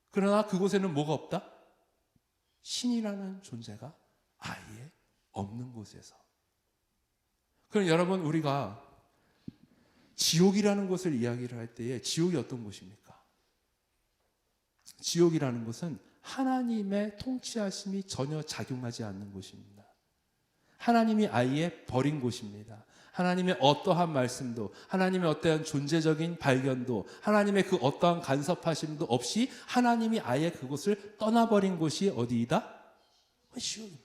그러나 그곳에는 뭐가 없다? 신이라는 존재가 아예 없는 곳에서. 그럼 여러분, 우리가 지옥이라는 곳을 이야기를 할 때에 지옥이 어떤 곳입니까? 지옥이라는 곳은 하나님의 통치하심이 전혀 작용하지 않는 곳입니다. 하나님이 아예 버린 곳입니다. 하나님의 어떠한 말씀도, 하나님의 어떠한 존재적인 발견도, 하나님의 그 어떠한 간섭하심도 없이 하나님이 아예 그곳을 떠나버린 곳이 어디이다? 지옥입니다.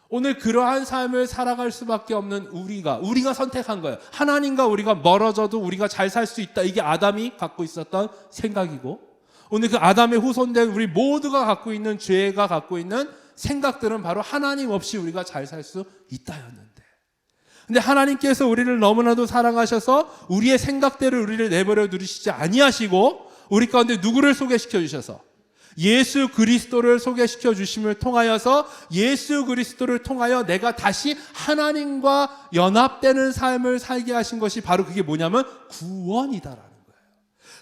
오늘 그러한 삶을 살아갈 수밖에 없는 우리가 선택한 거예요. 하나님과 우리가 멀어져도 우리가 잘 살 수 있다. 이게 아담이 갖고 있었던 생각이고, 오늘 그 아담의 후손된 우리 모두가 갖고 있는, 죄가 갖고 있는 생각들은 바로 하나님 없이 우리가 잘 살 수 있다였는데, 근데 하나님께서 우리를 너무나도 사랑하셔서 우리의 생각대로 우리를 내버려 두시지 아니하시고 우리 가운데 누구를 소개시켜 주셔서 예수 그리스도를 소개시켜 주심을 통하여서 예수 그리스도를 통하여 내가 다시 하나님과 연합되는 삶을 살게 하신 것이 바로 그게 뭐냐면 구원이다라는 거예요.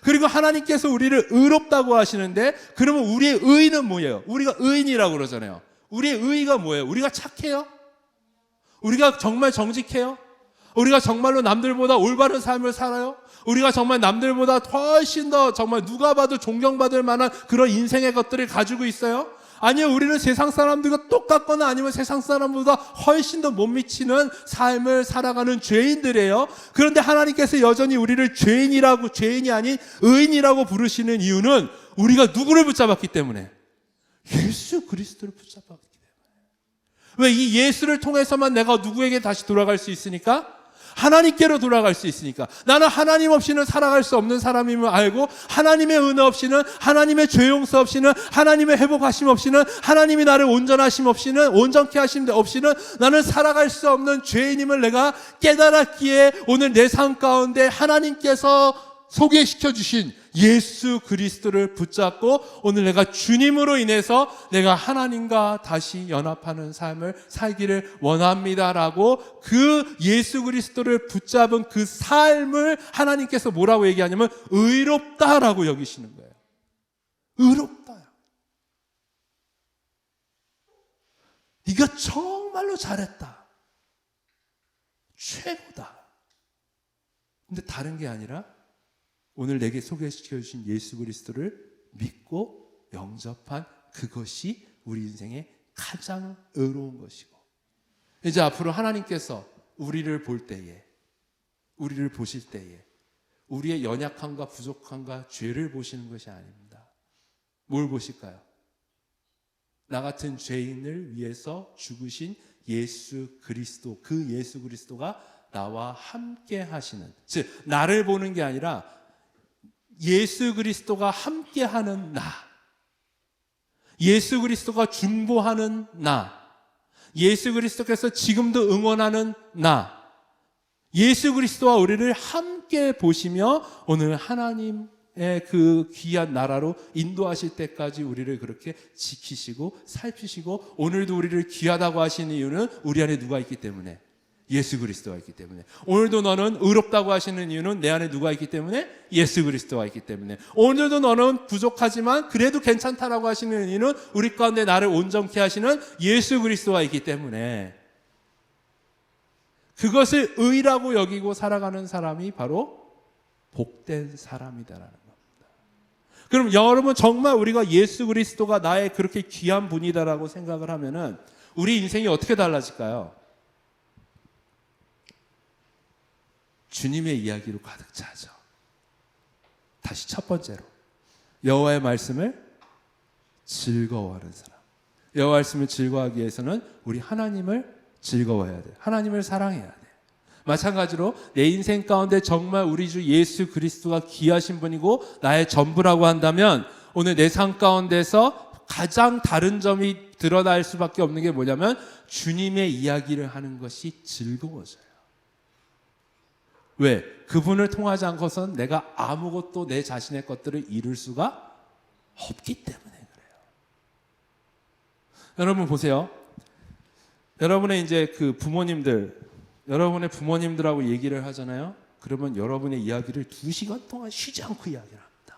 그리고 하나님께서 우리를 의롭다고 하시는데 그러면 우리의 의는 뭐예요? 우리가 의인이라고 그러잖아요. 우리의 의가 뭐예요? 우리가 착해요? 우리가 정말 정직해요? 우리가 정말로 남들보다 올바른 삶을 살아요? 우리가 정말 남들보다 훨씬 더 정말 누가 봐도 존경받을 만한 그런 인생의 것들을 가지고 있어요? 아니요, 우리는 세상 사람들과 똑같거나 아니면 세상 사람보다 훨씬 더 못 미치는 삶을 살아가는 죄인들이에요. 그런데 하나님께서 여전히 우리를 죄인이 아닌 의인이라고 부르시는 이유는 우리가 누구를 붙잡았기 때문에, 예수 그리스도를 붙잡았기 때문에. 왜? 이 예수를 통해서만 내가 누구에게 다시 돌아갈 수 있으니까? 하나님께로 돌아갈 수 있으니까. 나는 하나님 없이는 살아갈 수 없는 사람임을 알고, 하나님의 은혜 없이는, 하나님의 죄 용서 없이는, 하나님의 회복하심 없이는, 하나님이 나를 온전하심 없이는, 온전케 하심 없이는 나는 살아갈 수 없는 죄인임을 내가 깨달았기에 오늘 내 삶 가운데 하나님께서 소개시켜 주신 예수 그리스도를 붙잡고 오늘 내가 주님으로 인해서 내가 하나님과 다시 연합하는 삶을 살기를 원합니다라고 그 예수 그리스도를 붙잡은 그 삶을 하나님께서 뭐라고 얘기하냐면 의롭다라고 여기시는 거예요. 의롭다. 네가 정말로 잘했다. 최고다. 근데 다른 게 아니라 오늘 내게 소개시켜 주신 예수 그리스도를 믿고 영접한 그것이 우리 인생의 가장 의로운 것이고, 이제 앞으로 하나님께서 우리를 볼 때에, 우리를 보실 때에 우리의 연약함과 부족함과 죄를 보시는 것이 아닙니다. 뭘 보실까요? 나 같은 죄인을 위해서 죽으신 예수 그리스도, 그 예수 그리스도가 나와 함께 하시는, 즉 나를 보는 게 아니라 예수 그리스도가 함께하는 나, 예수 그리스도가 중보하는 나, 예수 그리스도께서 지금도 응원하는 나, 예수 그리스도와 우리를 함께 보시며 오늘 하나님의 그 귀한 나라로 인도하실 때까지 우리를 그렇게 지키시고 살피시고, 오늘도 우리를 귀하다고 하시는 이유는 우리 안에 누가 있기 때문에? 예수 그리스도가 있기 때문에. 오늘도 너는 의롭다고 하시는 이유는 내 안에 누가 있기 때문에? 예수 그리스도가 있기 때문에. 오늘도 너는 부족하지만 그래도 괜찮다라고 하시는 이유는 우리 가운데 나를 온전케 하시는 예수 그리스도가 있기 때문에. 그것을 의라고 여기고 살아가는 사람이 바로 복된 사람이다라는 겁니다. 그럼 여러분, 정말 우리가 예수 그리스도가 나의 그렇게 귀한 분이다라고 생각을 하면은 우리 인생이 어떻게 달라질까요? 주님의 이야기로 가득 차죠. 다시 첫 번째로, 여호와의 말씀을 즐거워하는 사람. 여호와의 말씀을 즐거워하기 위해서는 우리 하나님을 즐거워해야 돼. 하나님을 사랑해야 돼. 마찬가지로 내 인생 가운데 정말 우리 주 예수 그리스도가 귀하신 분이고 나의 전부라고 한다면 오늘 내 삶 가운데서 가장 다른 점이 드러날 수밖에 없는 게 뭐냐면 주님의 이야기를 하는 것이 즐거워져요. 왜? 그분을 통하지 않고선 내가 아무것도 내 자신의 것들을 이룰 수가 없기 때문에 그래요. 여러분 보세요. 여러분의 이제 그 부모님들, 여러분의 부모님들하고 얘기를 하잖아요. 그러면 여러분의 이야기를 2시간 동안 쉬지 않고 이야기를 합니다.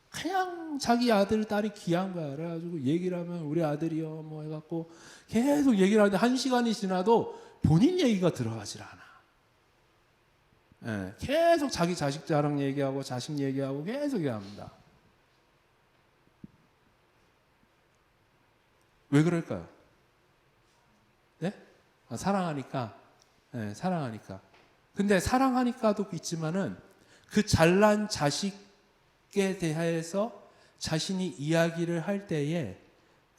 그냥 자기 아들, 딸이 귀한 거야. 그래가지고 얘기를 하면 우리 아들이요 뭐 해갖고 계속 얘기를 하는데 1시간이 지나도 본인 얘기가 들어가질 않아. 예, 계속 자기 자식 자랑 얘기하고 자식 얘기하고 계속 얘기합니다. 왜 그럴까요? 네? 사랑하니까. 네, 사랑하니까. 근데 사랑하니까도 있지만은 그 잘난 자식에 대해서 자신이 이야기를 할 때에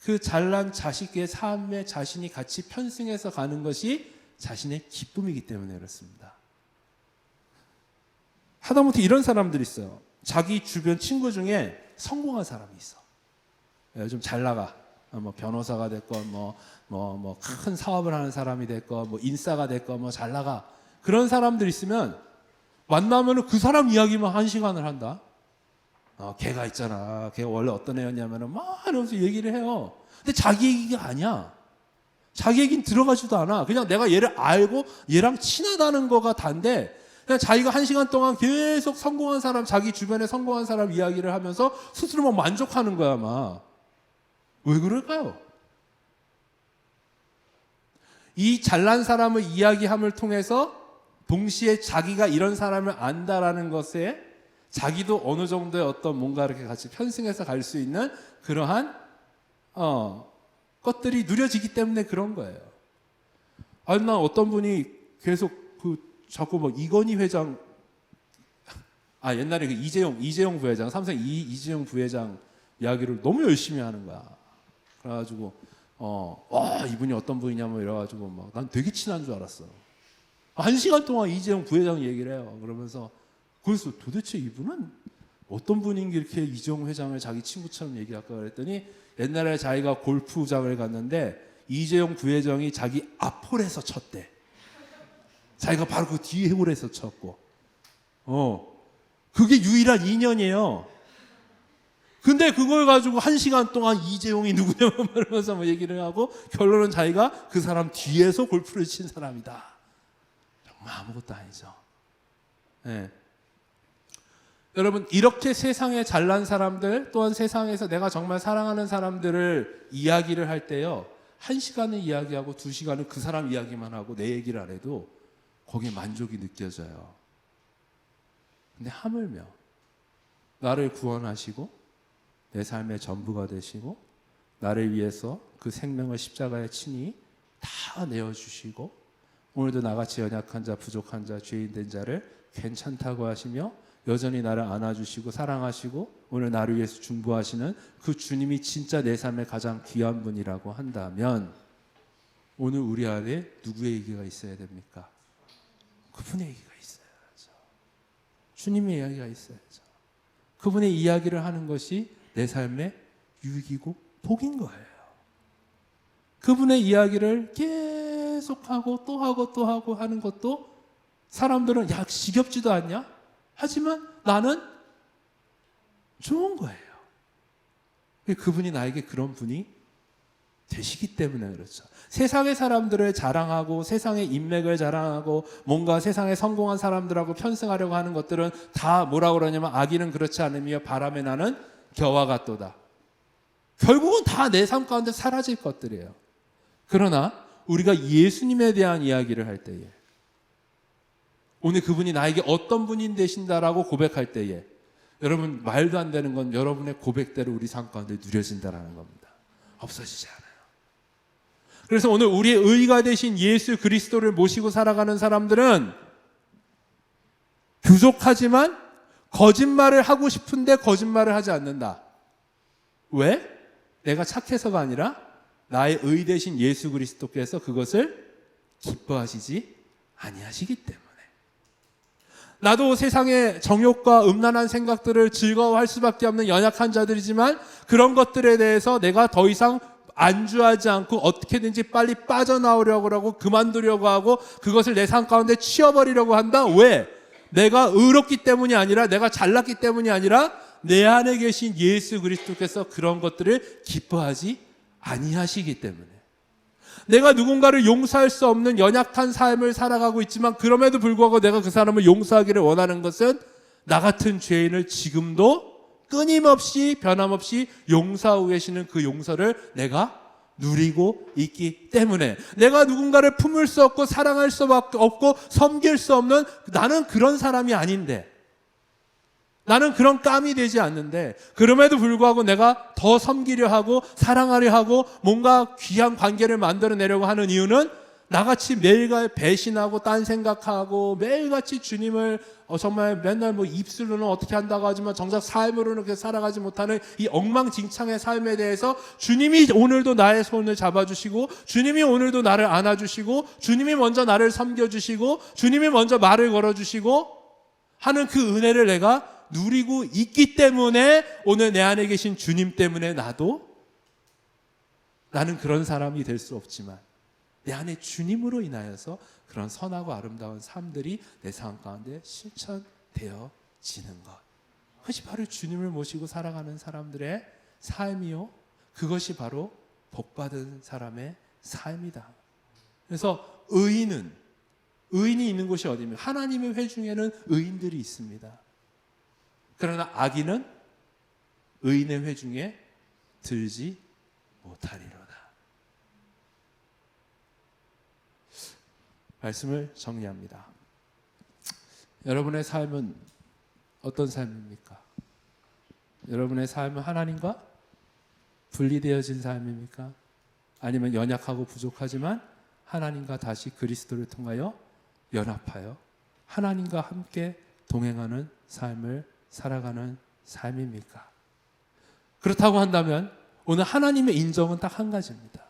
그 잘난 자식의 삶에 자신이 같이 편승해서 가는 것이 자신의 기쁨이기 때문에 그렇습니다. 하다못해 이런 사람들이 있어요. 자기 주변 친구 중에 성공한 사람이 있어. 좀 잘 나가. 뭐 변호사가 됐건 뭐 뭐 큰 사업을 하는 사람이 됐고 뭐 인싸가 됐고 뭐 잘 나가 그런 사람들 있으면 만나면은 그 사람 이야기만 1시간을 한다. 걔가 있잖아. 걔가 원래 어떤 애였냐면은 막 이러면서 얘기를 해요. 근데 자기 얘기가 아니야. 자기 얘기는 들어가지도 않아. 그냥 내가 얘를 알고 얘랑 친하다는 거가 단데 그냥 자기가 1시간 동안 계속 성공한 사람, 자기 주변에 성공한 사람 이야기를 하면서 스스로 막 만족하는 거야, 아마. 왜 그럴까요? 이 잘난 사람의 이야기함을 통해서 동시에 자기가 이런 사람을 안다라는 것에 자기도 어느 정도의 어떤 뭔가 이렇게 같이 편승해서 갈 수 있는 그러한 것들이 누려지기 때문에 그런 거예요. 아니, 난 어떤 분이 계속 자꾸 뭐 이건희 회장, 옛날에 그 이재용 부회장, 삼성 이재용 부회장 이야기를 너무 열심히 하는 거야. 그래가지고 와, 이분이 어떤 분이냐면 이래가지고 막 난 되게 친한 줄 알았어. 1시간 동안 이재용 부회장 얘기를 해요. 그러면서 그래서 도대체 이분은 어떤 분인 게 이렇게 이재용 회장을 자기 친구처럼 얘기할까 그랬더니 옛날에 자기가 골프장을 갔는데 이재용 부회장이 자기 앞홀에서 쳤대. 자기가 바로 그 뒤에 홀에서 쳤고. 그게 유일한 인연이에요. 근데 그걸 가지고 1시간 동안 이재용이 누구냐고 말하면서 뭐 얘기를 하고 결론은 자기가 그 사람 뒤에서 골프를 친 사람이다. 정말 아무것도 아니죠. 네. 여러분, 이렇게 세상에 잘난 사람들 또한 세상에서 내가 정말 사랑하는 사람들을 이야기를 할 때요, 1시간을 이야기하고 2시간은 그 사람 이야기만 하고 내 얘기를 안 해도 거기에 만족이 느껴져요. 근데 하물며 나를 구원하시고 내 삶의 전부가 되시고 나를 위해서 그 생명을 십자가에 친히 다 내어주시고 오늘도 나같이 연약한 자, 부족한 자, 죄인 된 자를 괜찮다고 하시며 여전히 나를 안아주시고 사랑하시고 오늘 나를 위해서 중보하시는 그 주님이 진짜 내 삶의 가장 귀한 분이라고 한다면 오늘 우리 안에 누구의 얘기가 있어야 됩니까? 그분의 얘기가 있어야죠. 주님의 이야기가 있어야죠. 그분의 이야기를 하는 것이 내 삶의 유익이고 복인 거예요. 그분의 이야기를 계속하고 또 하고 또 하고 하는 것도 사람들은 야, 지겹지도 않냐? 하지만 나는 좋은 거예요. 그분이 나에게 그런 분이 되시기 때문에 그렇죠. 세상의 사람들을 자랑하고 세상의 인맥을 자랑하고 뭔가 세상에 성공한 사람들하고 편승하려고 하는 것들은 다 뭐라고 그러냐면 악인은 그렇지 않으며 바람에 나는 겨와 같도다. 결국은 다 내 삶 가운데 사라질 것들이에요. 그러나 우리가 예수님에 대한 이야기를 할 때에 오늘 그분이 나에게 어떤 분이 되신다라고 고백할 때에 여러분 말도 안 되는 건 여러분의 고백대로 우리 삶 가운데 누려진다라는 겁니다. 없어지지 않아요. 그래서 오늘 우리의 의가 되신 예수 그리스도를 모시고 살아가는 사람들은 부족하지만 거짓말을 하고 싶은데 거짓말을 하지 않는다. 왜? 내가 착해서가 아니라 나의 의 되신 예수 그리스도께서 그것을 기뻐하시지 아니하시기 때문에. 나도 세상의 정욕과 음란한 생각들을 즐거워할 수밖에 없는 연약한 자들이지만 그런 것들에 대해서 내가 더 이상 안주하지 않고 어떻게든지 빨리 빠져나오려고 하고 그만두려고 하고 그것을 내 삶 가운데 치워버리려고 한다. 왜? 내가 의롭기 때문이 아니라 내가 잘났기 때문이 아니라 내 안에 계신 예수 그리스도께서 그런 것들을 기뻐하지 아니하시기 때문에. 내가 누군가를 용서할 수 없는 연약한 삶을 살아가고 있지만 그럼에도 불구하고 내가 그 사람을 용서하기를 원하는 것은 나 같은 죄인을 지금도 끊임없이 변함없이 용서하고 계시는 그 용서를 내가 누리고 있기 때문에 내가 누군가를 품을 수 없고 사랑할 수 없고 섬길 수 없는 나는 그런 사람이 아닌데 나는 그런 깜이 되지 않는데 그럼에도 불구하고 내가 더 섬기려 하고 사랑하려 하고 뭔가 귀한 관계를 만들어내려고 하는 이유는 나같이 매일같이 배신하고 딴 생각하고 매일같이 주님을 정말 맨날 뭐 입술로는 어떻게 한다고 하지만 정작 삶으로는 그렇게 살아가지 못하는 이 엉망진창의 삶에 대해서 주님이 오늘도 나의 손을 잡아주시고 주님이 오늘도 나를 안아주시고 주님이 먼저 나를 섬겨주시고 주님이 먼저 말을 걸어주시고 하는 그 은혜를 내가 누리고 있기 때문에 오늘 내 안에 계신 주님 때문에 나도 나는 그런 사람이 될 수 없지만 내 안에 주님으로 인하여서 그런 선하고 아름다운 삶들이 내 삶 가운데 실천되어지는 것. 그것이 바로 주님을 모시고 살아가는 사람들의 삶이요. 그것이 바로 복받은 사람의 삶이다. 그래서 의인이 있는 곳이 어디입니까? 하나님의 회중에는 의인들이 있습니다. 그러나 악인은 의인의 회중에 들지 못하리로다. 말씀을 정리합니다. 여러분의 삶은 어떤 삶입니까? 여러분의 삶은 하나님과 분리되어진 삶입니까? 아니면 연약하고 부족하지만 하나님과 다시 그리스도를 통하여 연합하여 하나님과 함께 동행하는 삶을 살아가는 삶입니까? 그렇다고 한다면 오늘 하나님의 인정은 딱 한 가지입니다.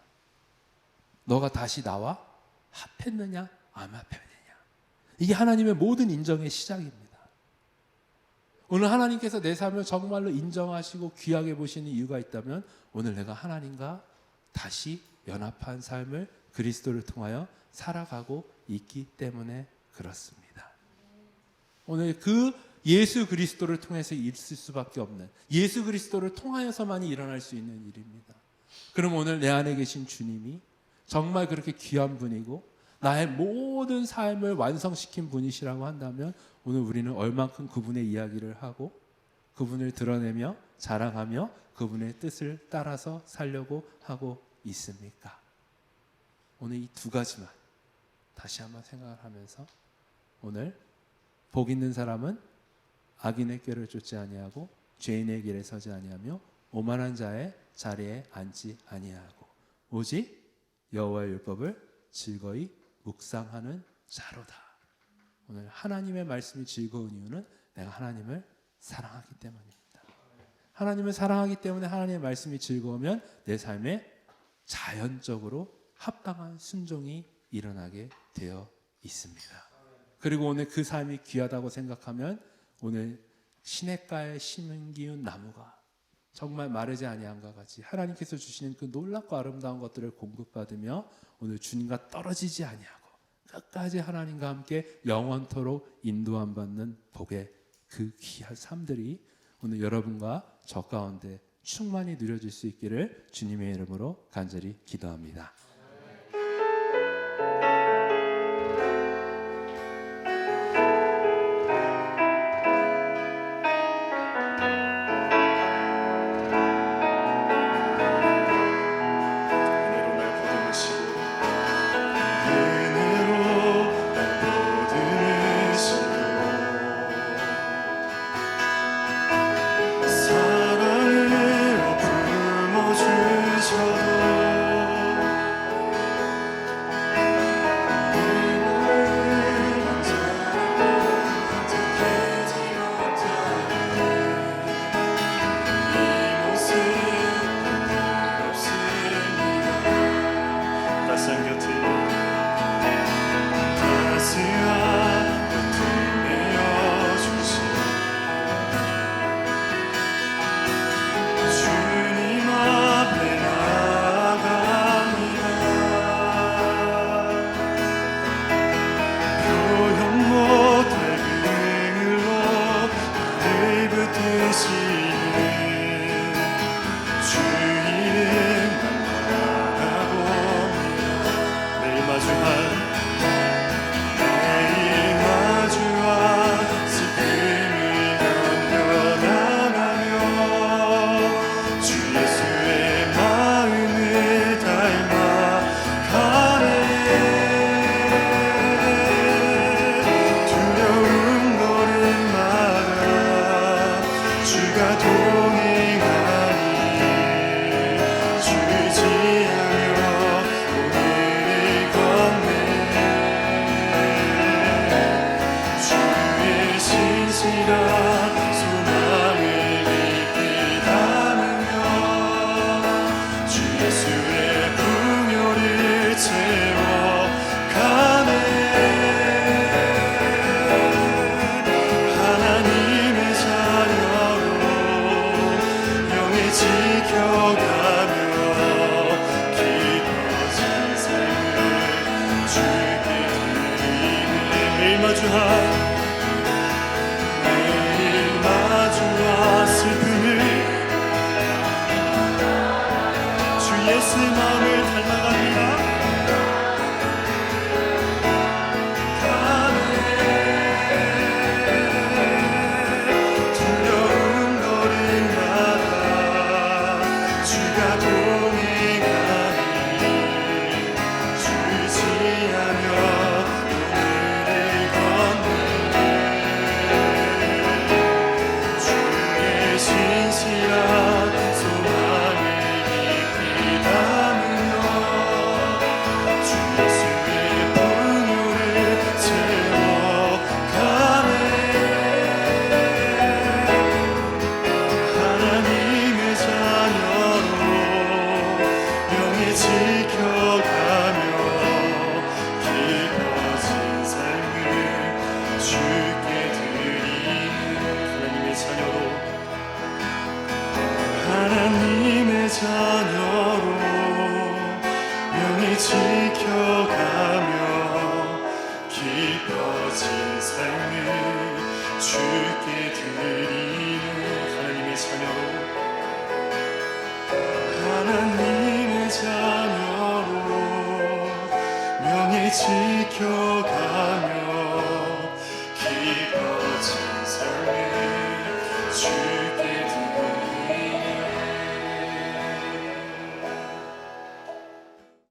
너가 다시 나와 합했느냐 안 합했느냐. 이게 하나님의 모든 인정의 시작입니다. 오늘 하나님께서 내 삶을 정말로 인정하시고 귀하게 보시는 이유가 있다면 오늘 내가 하나님과 다시 연합한 삶을 그리스도를 통하여 살아가고 있기 때문에 그렇습니다. 오늘 그 예수 그리스도를 통해서 있을 수밖에 없는, 예수 그리스도를 통하여서만이 일어날 수 있는 일입니다. 그럼 오늘 내 안에 계신 주님이 정말 그렇게 귀한 분이고 나의 모든 삶을 완성시킨 분이시라고 한다면 오늘 우리는 얼만큼 그분의 이야기를 하고 그분을 드러내며 자랑하며 그분의 뜻을 따라서 살려고 하고 있습니까? 오늘 이 두 가지만 다시 한번 생각을 하면서 오늘 복 있는 사람은 악인의 꾀를 쫓지 아니하고 죄인의 길에 서지 아니하며 오만한 자의 자리에 앉지 아니하고 오직 여호와의 율법을 즐거이 묵상하는 자로다. 오늘 하나님의 말씀이 즐거운 이유는 내가 하나님을 사랑하기 때문입니다. 하나님을 사랑하기 때문에 하나님의 말씀이 즐거우면 내 삶에 자연적으로 합당한 순종이 일어나게 되어 있습니다. 그리고 오늘 그 삶이 귀하다고 생각하면 오늘 시냇가에 심은 나무가 정말 마르지 아니함과 같이 하나님께서 주시는 그 놀랍고 아름다운 것들을 공급받으며 오늘 주님과 떨어지지 아니하고 끝까지 하나님과 함께 영원토록 인도함 받는 복의 그 귀한 삶들이 오늘 여러분과 저 가운데 충만히 누려질 수 있기를 주님의 이름으로 간절히 기도합니다. 지켜가며 예수의 마음을 닮아갑니다. 하나님의 자녀로 명예 지켜가며 깊어진 삶을 주께 드리는 하나님의 자녀로 하나님의 자녀로 명예 지켜가며 깊어진 삶을